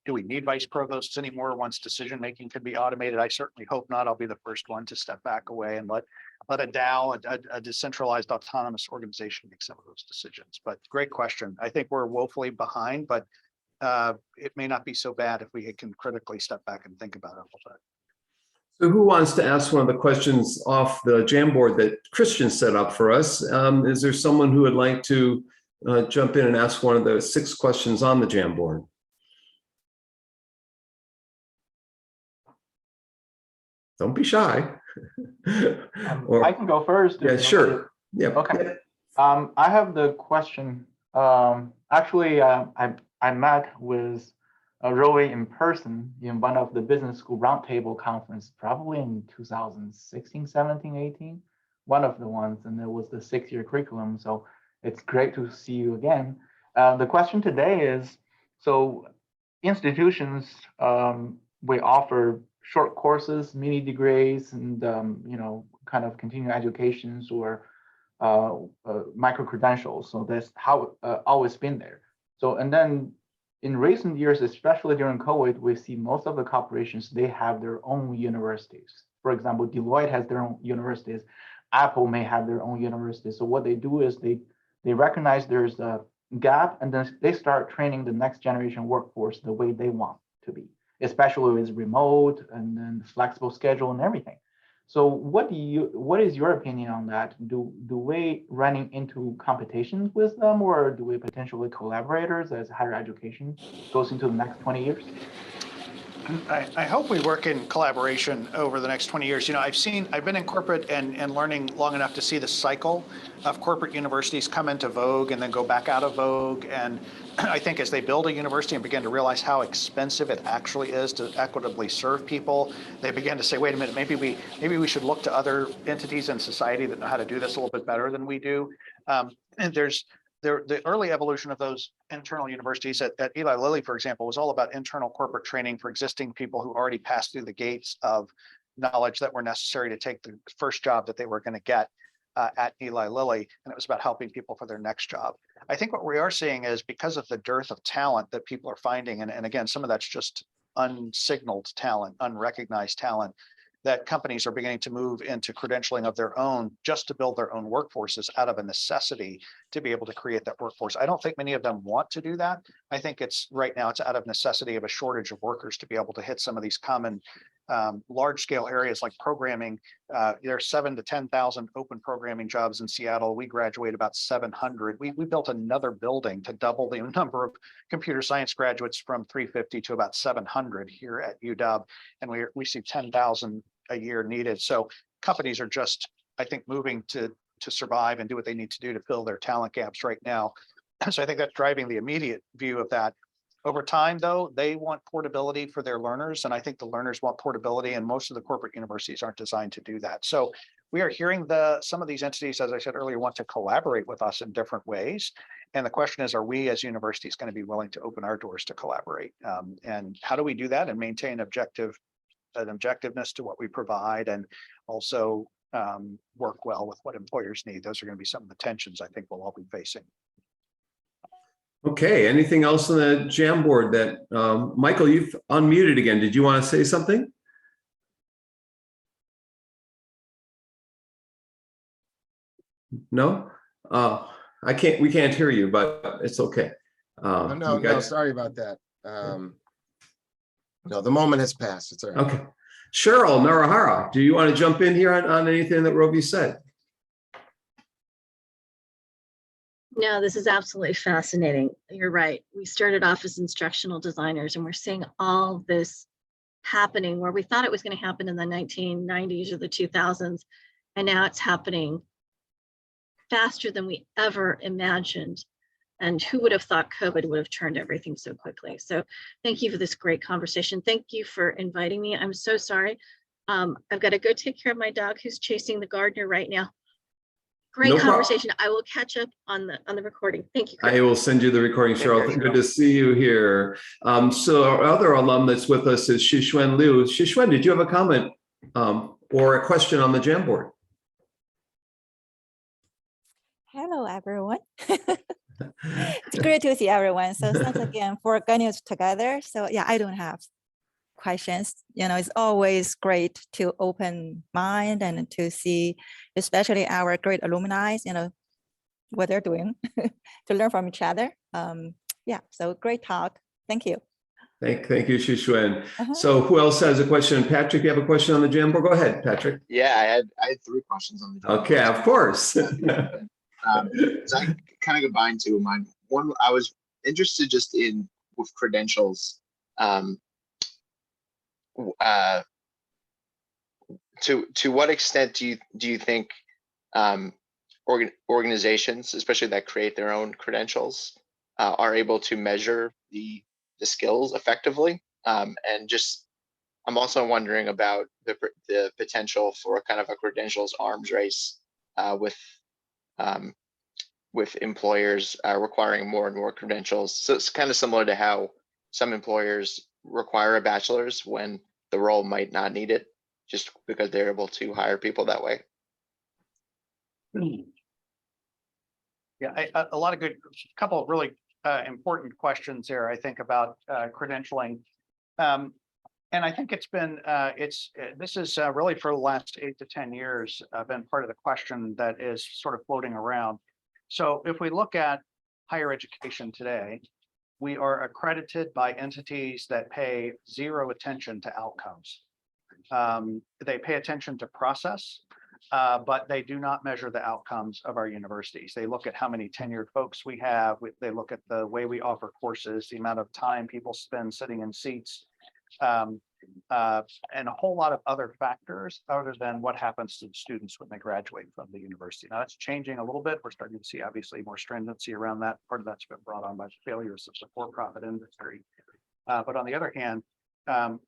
need vice provosts anymore once decision-making can be automated? I certainly hope not. I'll be the first one to step back away and let a DAO, a decentralized autonomous organization, make some of those decisions. But great question. I think we're woefully behind, but it may not be so bad if we can critically step back and think about it a little bit. So who wants to ask one of the questions off the Jamboard that Christian set up for us? Is there someone who would like to jump in and ask one of the 6 questions on the Jamboard? Don't be shy. I can go first. Yeah, sure. Yeah. Okay. I have the question. Actually, I met with Rovy in person in one of the business school roundtable conference, probably in 2016, 17, 18, one of the ones, and it was the 6-year curriculum. So it's great to see you again. The question today is, so institutions, we offer short courses, mini degrees, and kind of continuing educations or micro credentials. So that's how always been there. So, and then in recent years, especially during COVID, we see most of the corporations, they have their own universities. For example, Deloitte has their own universities. Apple may have their own universities. So what they do is they recognize there's a gap, and then they start training the next generation workforce the way they want to be, especially with remote and then flexible schedule and everything. So what is your opinion on that? Do we running into competitions with them, or do we potentially collaborators as higher education goes into the next 20 years? I hope we work in collaboration over the next 20 years. You know, I've been in corporate and learning long enough to see the cycle of corporate universities come into vogue and then go back out of vogue. And I think as they build a university and begin to realize how expensive it actually is to equitably serve people, they begin to say, wait a minute, maybe we should look to other entities in society that know how to do this a little bit better than we do. And the early evolution of those internal universities at Eli Lilly, for example, was all about internal corporate training for existing people who already passed through the gates of knowledge that were necessary to take the first job that they were going to get at Eli Lilly. And it was about helping people for their next job. I think what we are seeing is because of the dearth of talent that people are finding, and again, some of that's just unsignaled talent, unrecognized talent, that companies are beginning to move into credentialing of their own just to build their own workforces out of a necessity to be able to create that workforce. I don't think many of them want to do that. I think it's right now it's out of necessity of a shortage of workers to be able to hit some of these common large scale areas like programming. There are 7,000 to 10,000 open programming jobs in Seattle. We graduate about 700. We built another building to double the number of computer science graduates from 350 to about 700 here at UW. And we see 10,000 a year needed. So companies are just, I think, moving to survive and do what they need to do to fill their talent gaps right now. So I think that's driving the immediate view of that. Over time, though, they want portability for their learners, and I think the learners want portability, and most of the corporate universities aren't designed to do that. So we are hearing some of these entities, as I said earlier, want to collaborate with us in different ways. And the question is, are we as universities going to be willing to open our doors to collaborate? And how do we do that and maintain objectiveness to what we provide, and also work well with what employers need? Those are going to be some of the tensions I think we'll all be facing. Okay, anything else on the Jamboard that, Michael, you've unmuted again. Did you want to say something? No? We can't hear you, but it's okay. No, sorry about that. No, the moment has passed. It's all right. Okay. Cheryl Narahara, do you want to jump in here on anything that Rovy said? No, this is absolutely fascinating. You're right. We started off as instructional designers, and we're seeing all this happening where we thought it was going to happen in the 1990s or the 2000s, and now it's happening faster than we ever imagined. And who would have thought COVID would have turned everything so quickly? So thank you for this great conversation. Thank you for inviting me. I'm so sorry. I've got to go take care of my dog who's chasing the gardener right now. Great conversation. I will catch up on the recording. Thank you, Chris. I will send you the recording, Cheryl. Good to see you here. So our other alum that's with us is Shixuan Liu. Shixuan, did you have a comment or a question on the Jamboard? Hello, everyone. It's great to see everyone. So thanks again for getting us together. So yeah, I don't have questions. You know, it's always great to open mind and to see, especially our great alumni, you know, what they're doing to learn from each other. Yeah, so great talk. Thank you. Thank you, Shixuan. So who else has a question? Patrick, you have a question on the Jamboard? Go ahead, Patrick. Yeah, I had 3 questions on the Jamboard. Okay, of course. So I kind of combined 2 of mine. One, I was interested just in with credentials. To what extent do you think organizations, especially that create their own credentials, are able to measure the skills effectively? And just, I'm also wondering about the potential for a kind of a credentials arms race with employers requiring more and more credentials. So it's kind of similar to how some employers require a bachelor's when the role might not need it, just because they're able to hire people that way. Yeah, a lot of good, couple of really important questions here, I think, about credentialing. And I think it's been, this is really for the last 8 to 10 years been part of the question that is sort of floating around. So if we look at higher education today, we are accredited by entities that pay 0 attention to outcomes. They pay attention to process, but they do not measure the outcomes of our universities. They look at how many tenured folks we have. They look at the way we offer courses, the amount of time people spend sitting in seats, and a whole lot of other factors other than what happens to the students when they graduate from the university. Now that's changing a little bit. We're starting to see obviously more stringency around that. Part of that's been brought on by the failures of the for-profit industry. But on the other hand,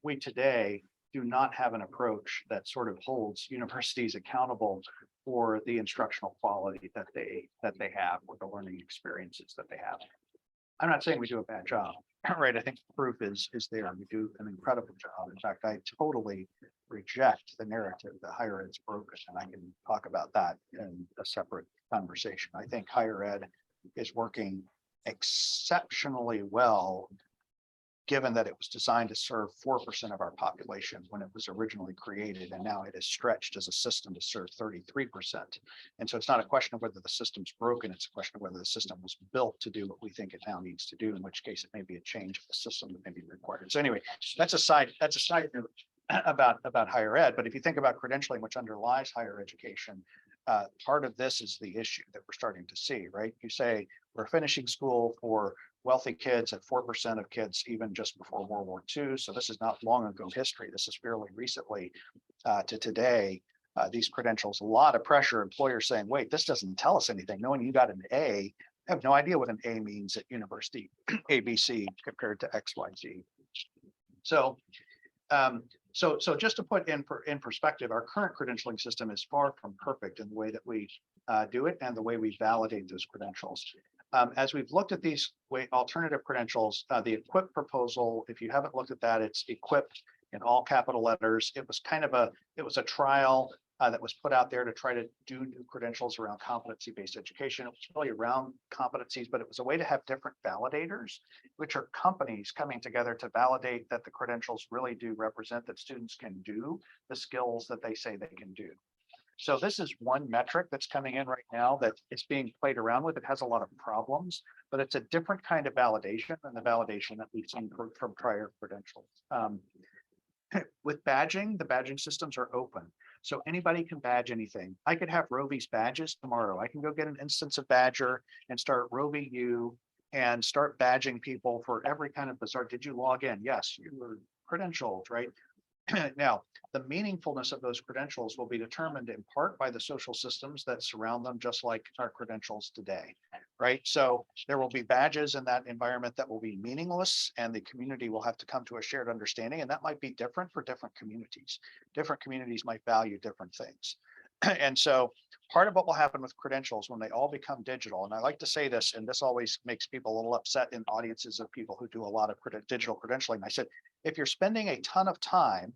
we today do not have an approach that sort of holds universities accountable for the instructional quality that they have, or the learning experiences that they have. I'm not saying we do a bad job, right? I think the proof is there. We do an incredible job. In fact, I totally reject the narrative that higher ed's broken, and I can talk about that in a separate conversation. I think higher ed is working exceptionally well, given that it was designed to serve 4% of our population when it was originally created, and now it is stretched as a system to serve 33%. And so it's not a question of whether the system's broken, it's a question of whether the system was built to do what we think it now needs to do, in which case it may be a change of the system that may be required. So anyway, that's a side note about higher ed. But if you think about credentialing, which underlies higher education, part of this is the issue that we're starting to see, right? You say we're finishing school for wealthy kids at 4% of kids, even just before World War II. So this is not long ago history. This is fairly recently to today. These credentials, a lot of pressure, employers saying, wait, this doesn't tell us anything. Knowing you got an A, I have no idea what an A means at university ABC compared to XYZ. So just to put in perspective, our current credentialing system is far from perfect in the way that we do it and the way we validate those credentials. As we've looked at these alternative credentials, the equip proposal, if you haven't looked at that, it's equipped in all capital letters. It was a trial that was put out there to try to do new credentials around competency-based education. It was really around competencies, but it was a way to have different validators, which are companies coming together to validate that the credentials really do represent that students can do the skills that they say they can do. So this is one metric that's coming in right now that is being played around with. It has a lot of problems, but it's a different kind of validation than the validation that we've seen from prior credentials. With badging, the badging systems are open. So anybody can badge anything. I could have Rovy's badges tomorrow. I can go get an instance of Badger and start Rovy U and start badging people for every kind of bizarre. Did you log in? Yes, you were credentialed, right? Now, the meaningfulness of those credentials will be determined in part by the social systems that surround them, just like our credentials today, right? So there will be badges in that environment that will be meaningless, and the community will have to come to a shared understanding, and that might be different for different communities. Different communities might value different things. And so part of what will happen with credentials when they all become digital, and I like to say this, and this always makes people a little upset in audiences of people who do a lot of digital credentialing. I said, if you're spending a ton of time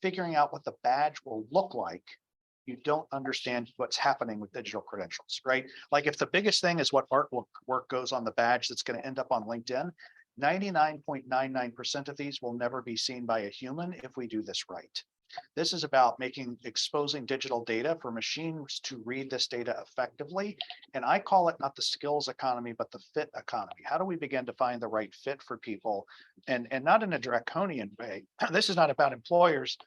figuring out what the badge will look like, you don't understand what's happening with digital credentials, right? Like if the biggest thing is what artwork goes on the badge that's going to end up on LinkedIn, 99.99% of these will never be seen by a human if we do this right. This is about exposing digital data for machines to read this data effectively. And I call it not the skills economy, but the fit economy. How do we begin to find the right fit for people? And not in a draconian way. This is not about employers,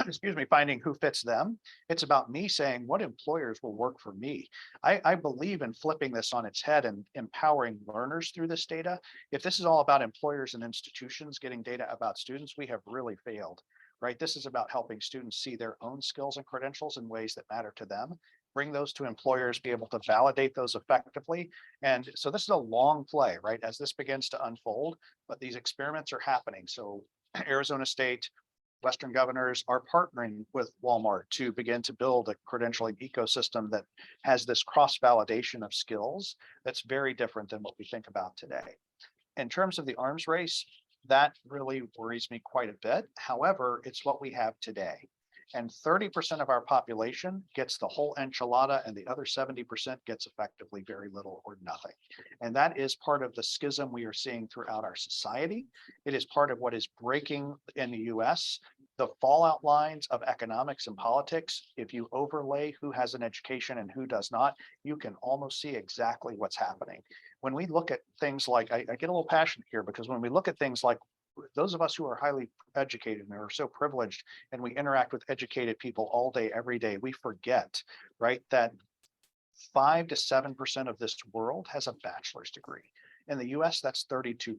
excuse me, finding who fits them. It's about me saying what employers will work for me. I believe in flipping this on its head and empowering learners through this data. If this is all about employers and institutions getting data about students, we have really failed. Right? This is about helping students see their own skills and credentials in ways that matter to them, bring those to employers, be able to validate those effectively. And so this is a long play, right? As this begins to unfold, but these experiments are happening. So Arizona State, Western governors are partnering with Walmart to begin to build a credentialing ecosystem that has this cross-validation of skills that's very different than what we think about today. In terms of the arms race, that really worries me quite a bit. However, it's what we have today. And 30% of our population gets the whole enchilada, and the other 70% gets effectively very little or nothing. And that is part of the schism we are seeing throughout our society. It is part of what is breaking in the US. The fallout lines of economics and politics, if you overlay who has an education and who does not, you can almost see exactly what's happening. When we look at things like, I get a little passionate here, because when we look at things like those of us who are highly educated and are so privileged, and we interact with educated people all day, every day, we forget, right, that 5 to 7% of this world has a bachelor's degree. In the US, that's 32%,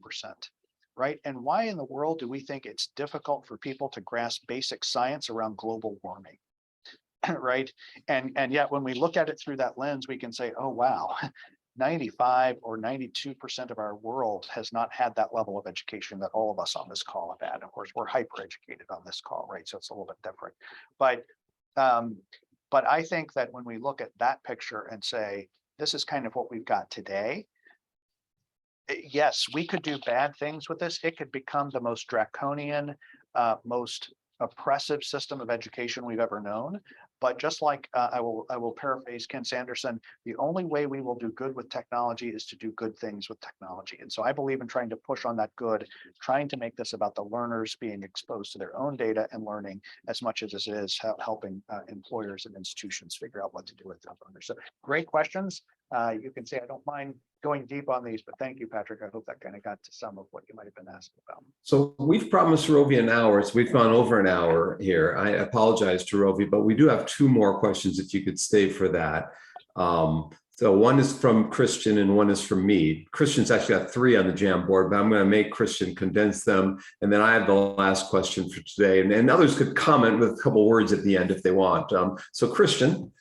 right? And why in the world do we think it's difficult for people to grasp basic science around global warming? Right? And yet when we look at it through that lens, we can say, oh, wow, 95 or 92% of our world has not had that level of education that all of us on this call have had. Of course, we're hyper educated on this call, right? So it's a little bit different. But I think that when we look at that picture and say, this is kind of what we've got today, yes, we could do bad things with this. It could become the most draconian, most oppressive system of education we've ever known. But just like I will paraphrase Ken Sanderson, the only way we will do good with technology is to do good things with technology. And so I believe in trying to push on that good, trying to make this about the learners being exposed to their own data and learning as much as it is helping employers and institutions figure out what to do with their learners. So great questions. You can say I don't mind going deep on these, but thank you, Patrick. I hope that kind of got to some of what you might have been asking about. So we've promised Rovy an hour, so we've gone over an hour here. I apologize to Rovy, but we do have 2 more questions if you could stay for that. So one is from Christian and one is from me. Christian's actually got 3 on the Jamboard, but I'm going to make Christian condense them. And then I have the last question for today. And others could comment with a couple words at the end if they want. So Christian.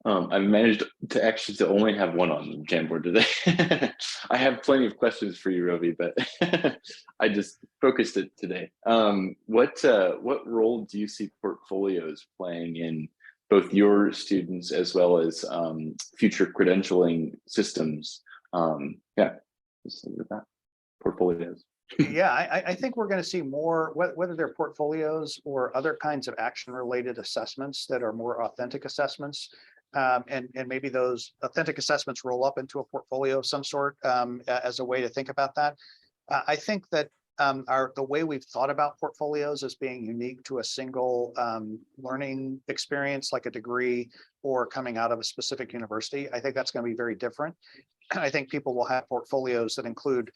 I've managed to actually only have 1 on the Jamboard today. I have plenty of questions for you, Rovy, but I just focused it today. What role do you see portfolios playing in both your students as well as future credentialing systems? Yeah, just leave it at that. Portfolios. Yeah, I think we're going to see more, whether they're portfolios or other kinds of action-related assessments that are more authentic assessments. And maybe those authentic assessments roll up into a portfolio of some sort as a way to think about that. I think that the way we've thought about portfolios as being unique to a single learning experience, like a degree or coming out of a specific university, I think that's going to be very different. I think people will have portfolios that include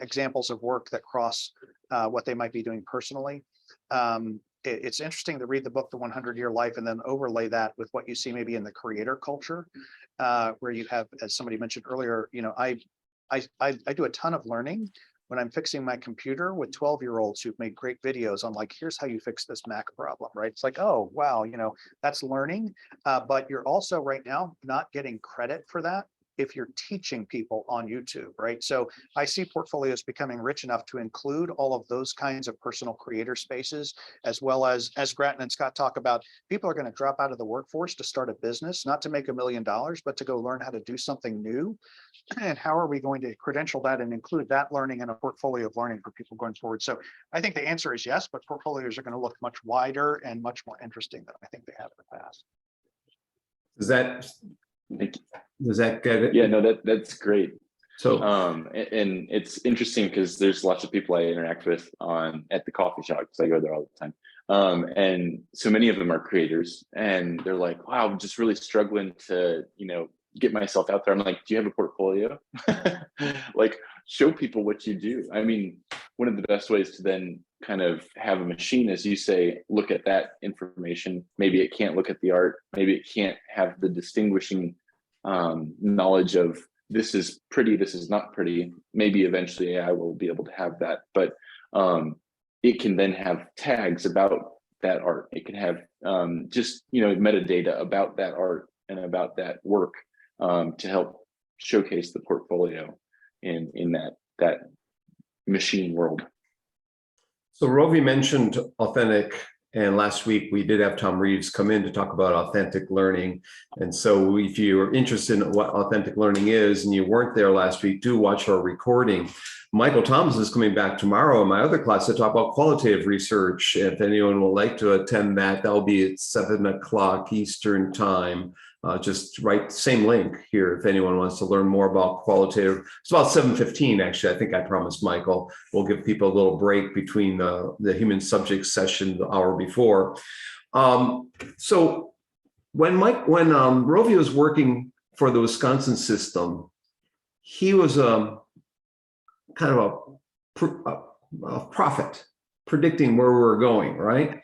examples of work that cross what they might be doing personally. It's interesting to read the book, The 100-Year Life, and then overlay that with what you see maybe in the creator culture, where you have, as somebody mentioned earlier, you know, I do a ton of learning when I'm fixing my computer with 12-year-olds who've made great videos on like, here's how you fix this Mac problem, right? It's like, oh, wow, you know, that's learning, but you're also right now not getting credit for that if you're teaching people on YouTube, right? So I see portfolios becoming rich enough to include all of those kinds of personal creator spaces, as well as Grattan and Scott talk about, people are going to drop out of the workforce to start a business, not to make $1 million, but to go learn how to do something new. And how are we going to credential that and include that learning in a portfolio of learning for people going forward? So I think the answer is yes, but portfolios are going to look much wider and much more interesting than I think they have in the past. Does that get it? Yeah, no, that's great. So and it's interesting because there's lots of people I interact with at the coffee shop, because I go there all the time. And so many of them are creators, and they're like, wow, I'm just really struggling to, you know, get myself out there. I'm like, do you have a portfolio? Like, show people what you do. I mean, one of the best ways to then kind of have a machine, as you say, look at that information. Maybe it can't look at the art. Maybe it can't have the distinguishing knowledge of this is pretty, this is not pretty. Maybe eventually AI will be able to have that, but it can then have tags about that art. It can have just, you know, metadata about that art and about that work to help showcase the portfolio in that machine world. So Rovy mentioned authentic, and last week we did have Tom Reeves come in to talk about authentic learning. And so if you're interested in what authentic learning is and you weren't there last week, do watch our recording. Michael Thomas is coming back tomorrow in my other class to talk about qualitative research. If anyone would like to attend that, that'll be at 7 o'clock Eastern time. Just write same link here if anyone wants to learn more about qualitative. It's about 7:15 actually. I think I promised Michael. We'll give people a little break between the human subject session the hour before. So when Rovy was working for the Wisconsin system, he was kind of a prophet predicting where we're going, right?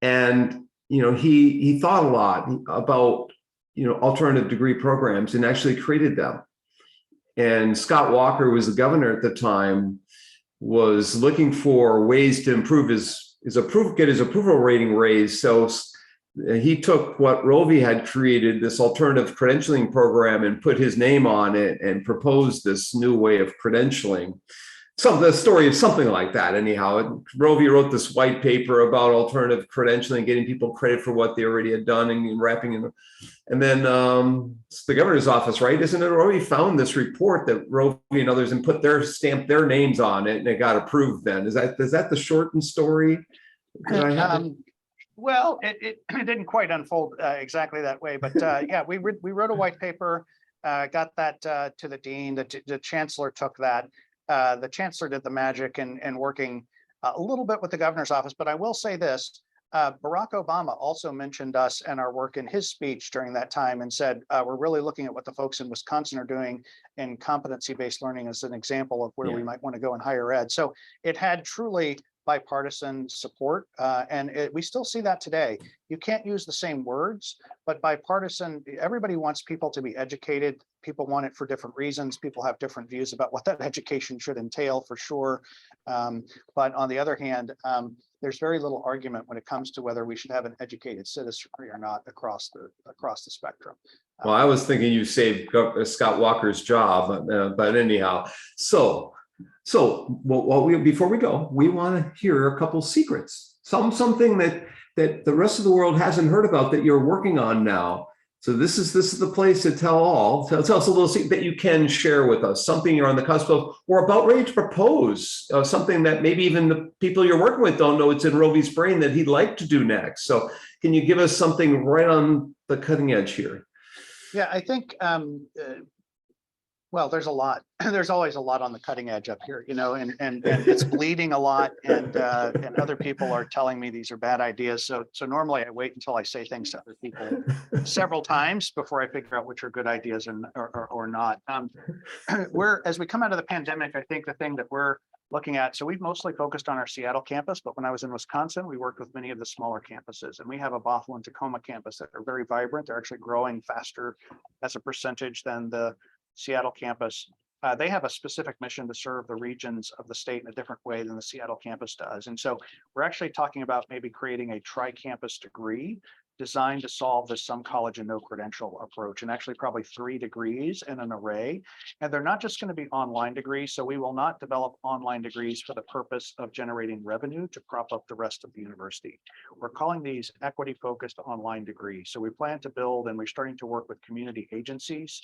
And he thought a lot about alternative degree programs and actually created them. And Scott Walker was the governor at the time, was looking for ways to improve get his approval rating raised. So he took what Rovy had created, this alternative credentialing program, and put his name on it and proposed this new way of credentialing. The story of something like that. Anyhow, Rovy wrote this white paper about alternative credentialing, getting people credit for what they already had done, and wrapping in. And then it's the governor's office, right? Isn't it? Rovy found this report that Rovy and others and stamped their names on it, and it got approved. Then is that the shortened story? Well, it didn't quite unfold exactly that way, but yeah, we wrote a white paper, got that to the dean. The chancellor took that. The chancellor did the magic and working a little bit with the governor's office. But I will say this, Barack Obama also mentioned us and our work in his speech during that time and said, we're really looking at what the folks in Wisconsin are doing in competency-based learning as an example of where we might want to go in higher ed. So it had truly bipartisan support, and we still see that today. You can't use the same words, but bipartisan, everybody wants people to be educated. People want it for different reasons. People have different views about what that education should entail, for sure. But on the other hand, there's very little argument when it comes to whether we should have an educated citizenry or not across the spectrum. Well, I was thinking you saved Scott Walker's job, but anyhow, so before we go, we want to hear a couple secrets, something that the rest of the world hasn't heard about that you're working on now. So this is the place to tell us a little secret that you can share with us, something you're on the cusp of or about ready to propose, something that maybe even the people you're working with don't know it's in Rovy's brain that he'd like to do next. So can you give us something right on the cutting edge here? Yeah, I think, well, there's a lot. There's always a lot on the cutting edge up here, and it's bleeding a lot, and other people are telling me these are bad ideas. So normally I wait until I say things to other people several times before I figure out which are good ideas or not. As we come out of the pandemic, I think the thing that we're looking at, so we've mostly focused on our Seattle campus, but when I was in Wisconsin, we worked with many of the smaller campuses, and we have a Bothell and Tacoma campus that are very vibrant. They're actually growing faster as a percentage than the Seattle campus. They have a specific mission to serve the regions of the state in a different way than the Seattle campus does. And so we're actually talking about maybe creating a tri-campus degree designed to solve the some college and no credential approach, and actually probably 3 degrees in an array. And they're not just going to be online degrees. So we will not develop online degrees for the purpose of generating revenue to prop up the rest of the university. We're calling these equity-focused online degrees. So we plan to build, and we're starting to work with community agencies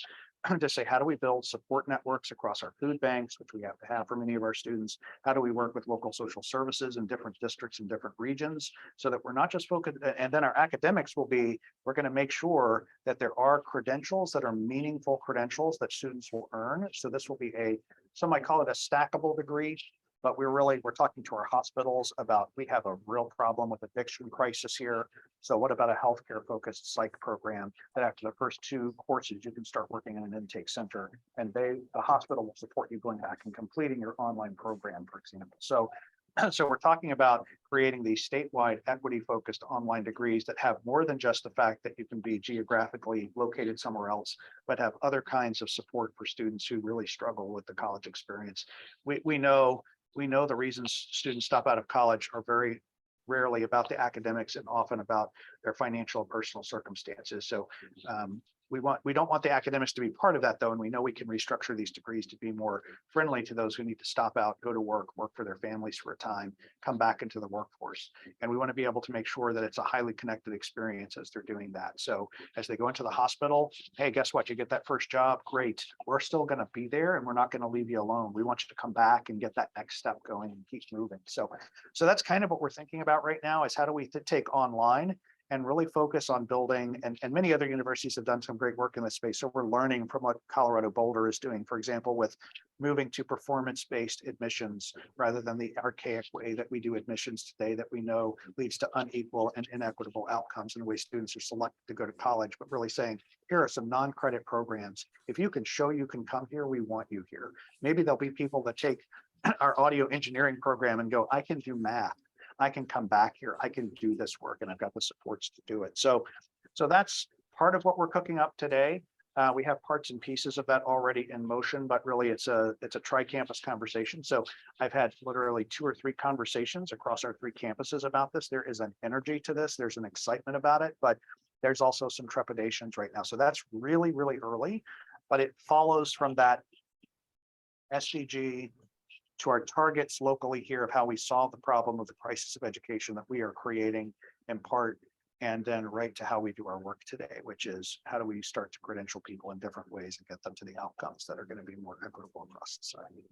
to say, how do we build support networks across our food banks, which we have to have for many of our students? How do we work with local social services in different districts and different regions so that we're not just focused, and then our academics will be, we're going to make sure that there are credentials that are meaningful credentials that students will earn. So this will be some might call it a stackable degree, but we're talking to our hospitals about, we have a real problem with addiction crisis here. So what about a healthcare focused psych program that after the first 2 courses, you can start working in an intake center, and the hospital will support you going back and completing your online program, for example. So we're talking about creating these statewide equity-focused online degrees that have more than just the fact that you can be geographically located somewhere else, but have other kinds of support for students who really struggle with the college experience. We know the reasons students stop out of college are very rarely about the academics and often about their financial and personal circumstances. So we don't want the academics to be part of that, though, and we know we can restructure these degrees to be more friendly to those who need to stop out, go to work for their families for a time, come back into the workforce. And we want to be able to make sure that it's a highly connected experience as they're doing that. So as they go into the hospital, hey, guess what? You get that first job, great. We're still going to be there, and we're not going to leave you alone. We want you to come back and get that next step going and keep moving. So that's kind of what we're thinking about right now, is how do we take online and really focus on building, and many other universities have done some great work in this space. So we're learning from what Colorado Boulder is doing, for example, with moving to performance-based admissions rather than the archaic way that we do admissions today that we know leads to unequal and inequitable outcomes in the way students are selected to go to college, but really saying, here are some non-credit programs. If you can show you can come here, we want you here. Maybe there'll be people that take our audio engineering program and go, I can do math. I can come back here. I can do this work, and I've got the supports to do it. So that's part of what we're cooking up today. We have parts and pieces of that already in motion, but really it's a tri-campus conversation. So I've had literally 2 or 3 conversations across our 3 campuses about this. There is an energy to this. There's an excitement about it, but there's also some trepidations right now. So that's really, really early, but it follows from that SDG to our targets locally here of how we solve the problem of the crisis of education that we are creating in part, and then right to how we do our work today, which is how do we start to credential people in different ways and get them to the outcomes that are going to be more equitable across society.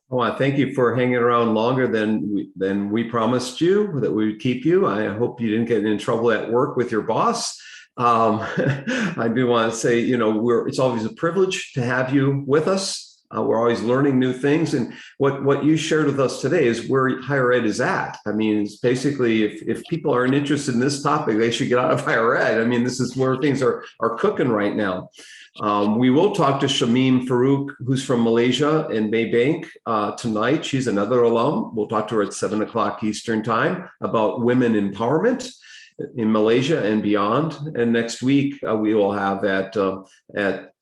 Well, thank you for hanging around longer than we promised you that we would keep you. I hope you didn't get in trouble at work with your boss. I do want to say, it's always a privilege to have you with us. We're always learning new things, and what you shared with us today is where higher ed is at. I mean, it's basically if people aren't interested in this topic, they should get out of higher ed. I mean, this is where things are cooking right now. We will talk to Shamim Farouk, who's from Malaysia and Maybank tonight. She's another alum. We'll talk to her at 7 o'clock Eastern time about women empowerment in Malaysia and beyond. And next week we will have at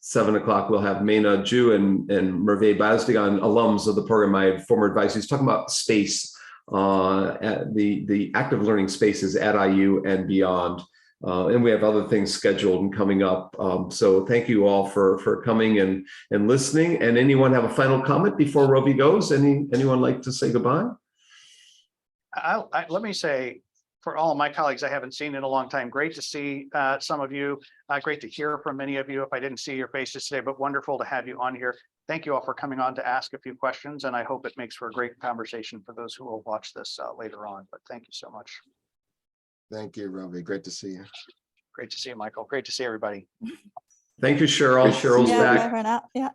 7 o'clock, we'll have Meena Ju and Merve Bazdigan, alums of the program, my former advisor. He's talking about space, at the active learning spaces at IU and beyond. And we have other things scheduled and coming up. So thank you all for coming and listening. And anyone have a final comment before Rovy goes? Anyone like to say goodbye? Let me say, for all of my colleagues I haven't seen in a long time, great to see some of you. Great to hear from many of you if I didn't see your faces today, but wonderful to have you on here. Thank you all for coming on to ask a few questions, and I hope it makes for a great conversation for those who will watch this later on. But thank you so much. Thank you, Rovy. Great to see you. Great to see you, Michael. Great to see everybody. Thank you, Cheryl. Great to see Cheryl's you. Yeah, bye back. for now. Yeah.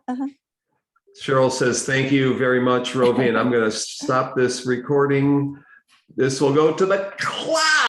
Cheryl says, thank you very much, Rovy. And I'm going to stop this recording. This will go to the cloud.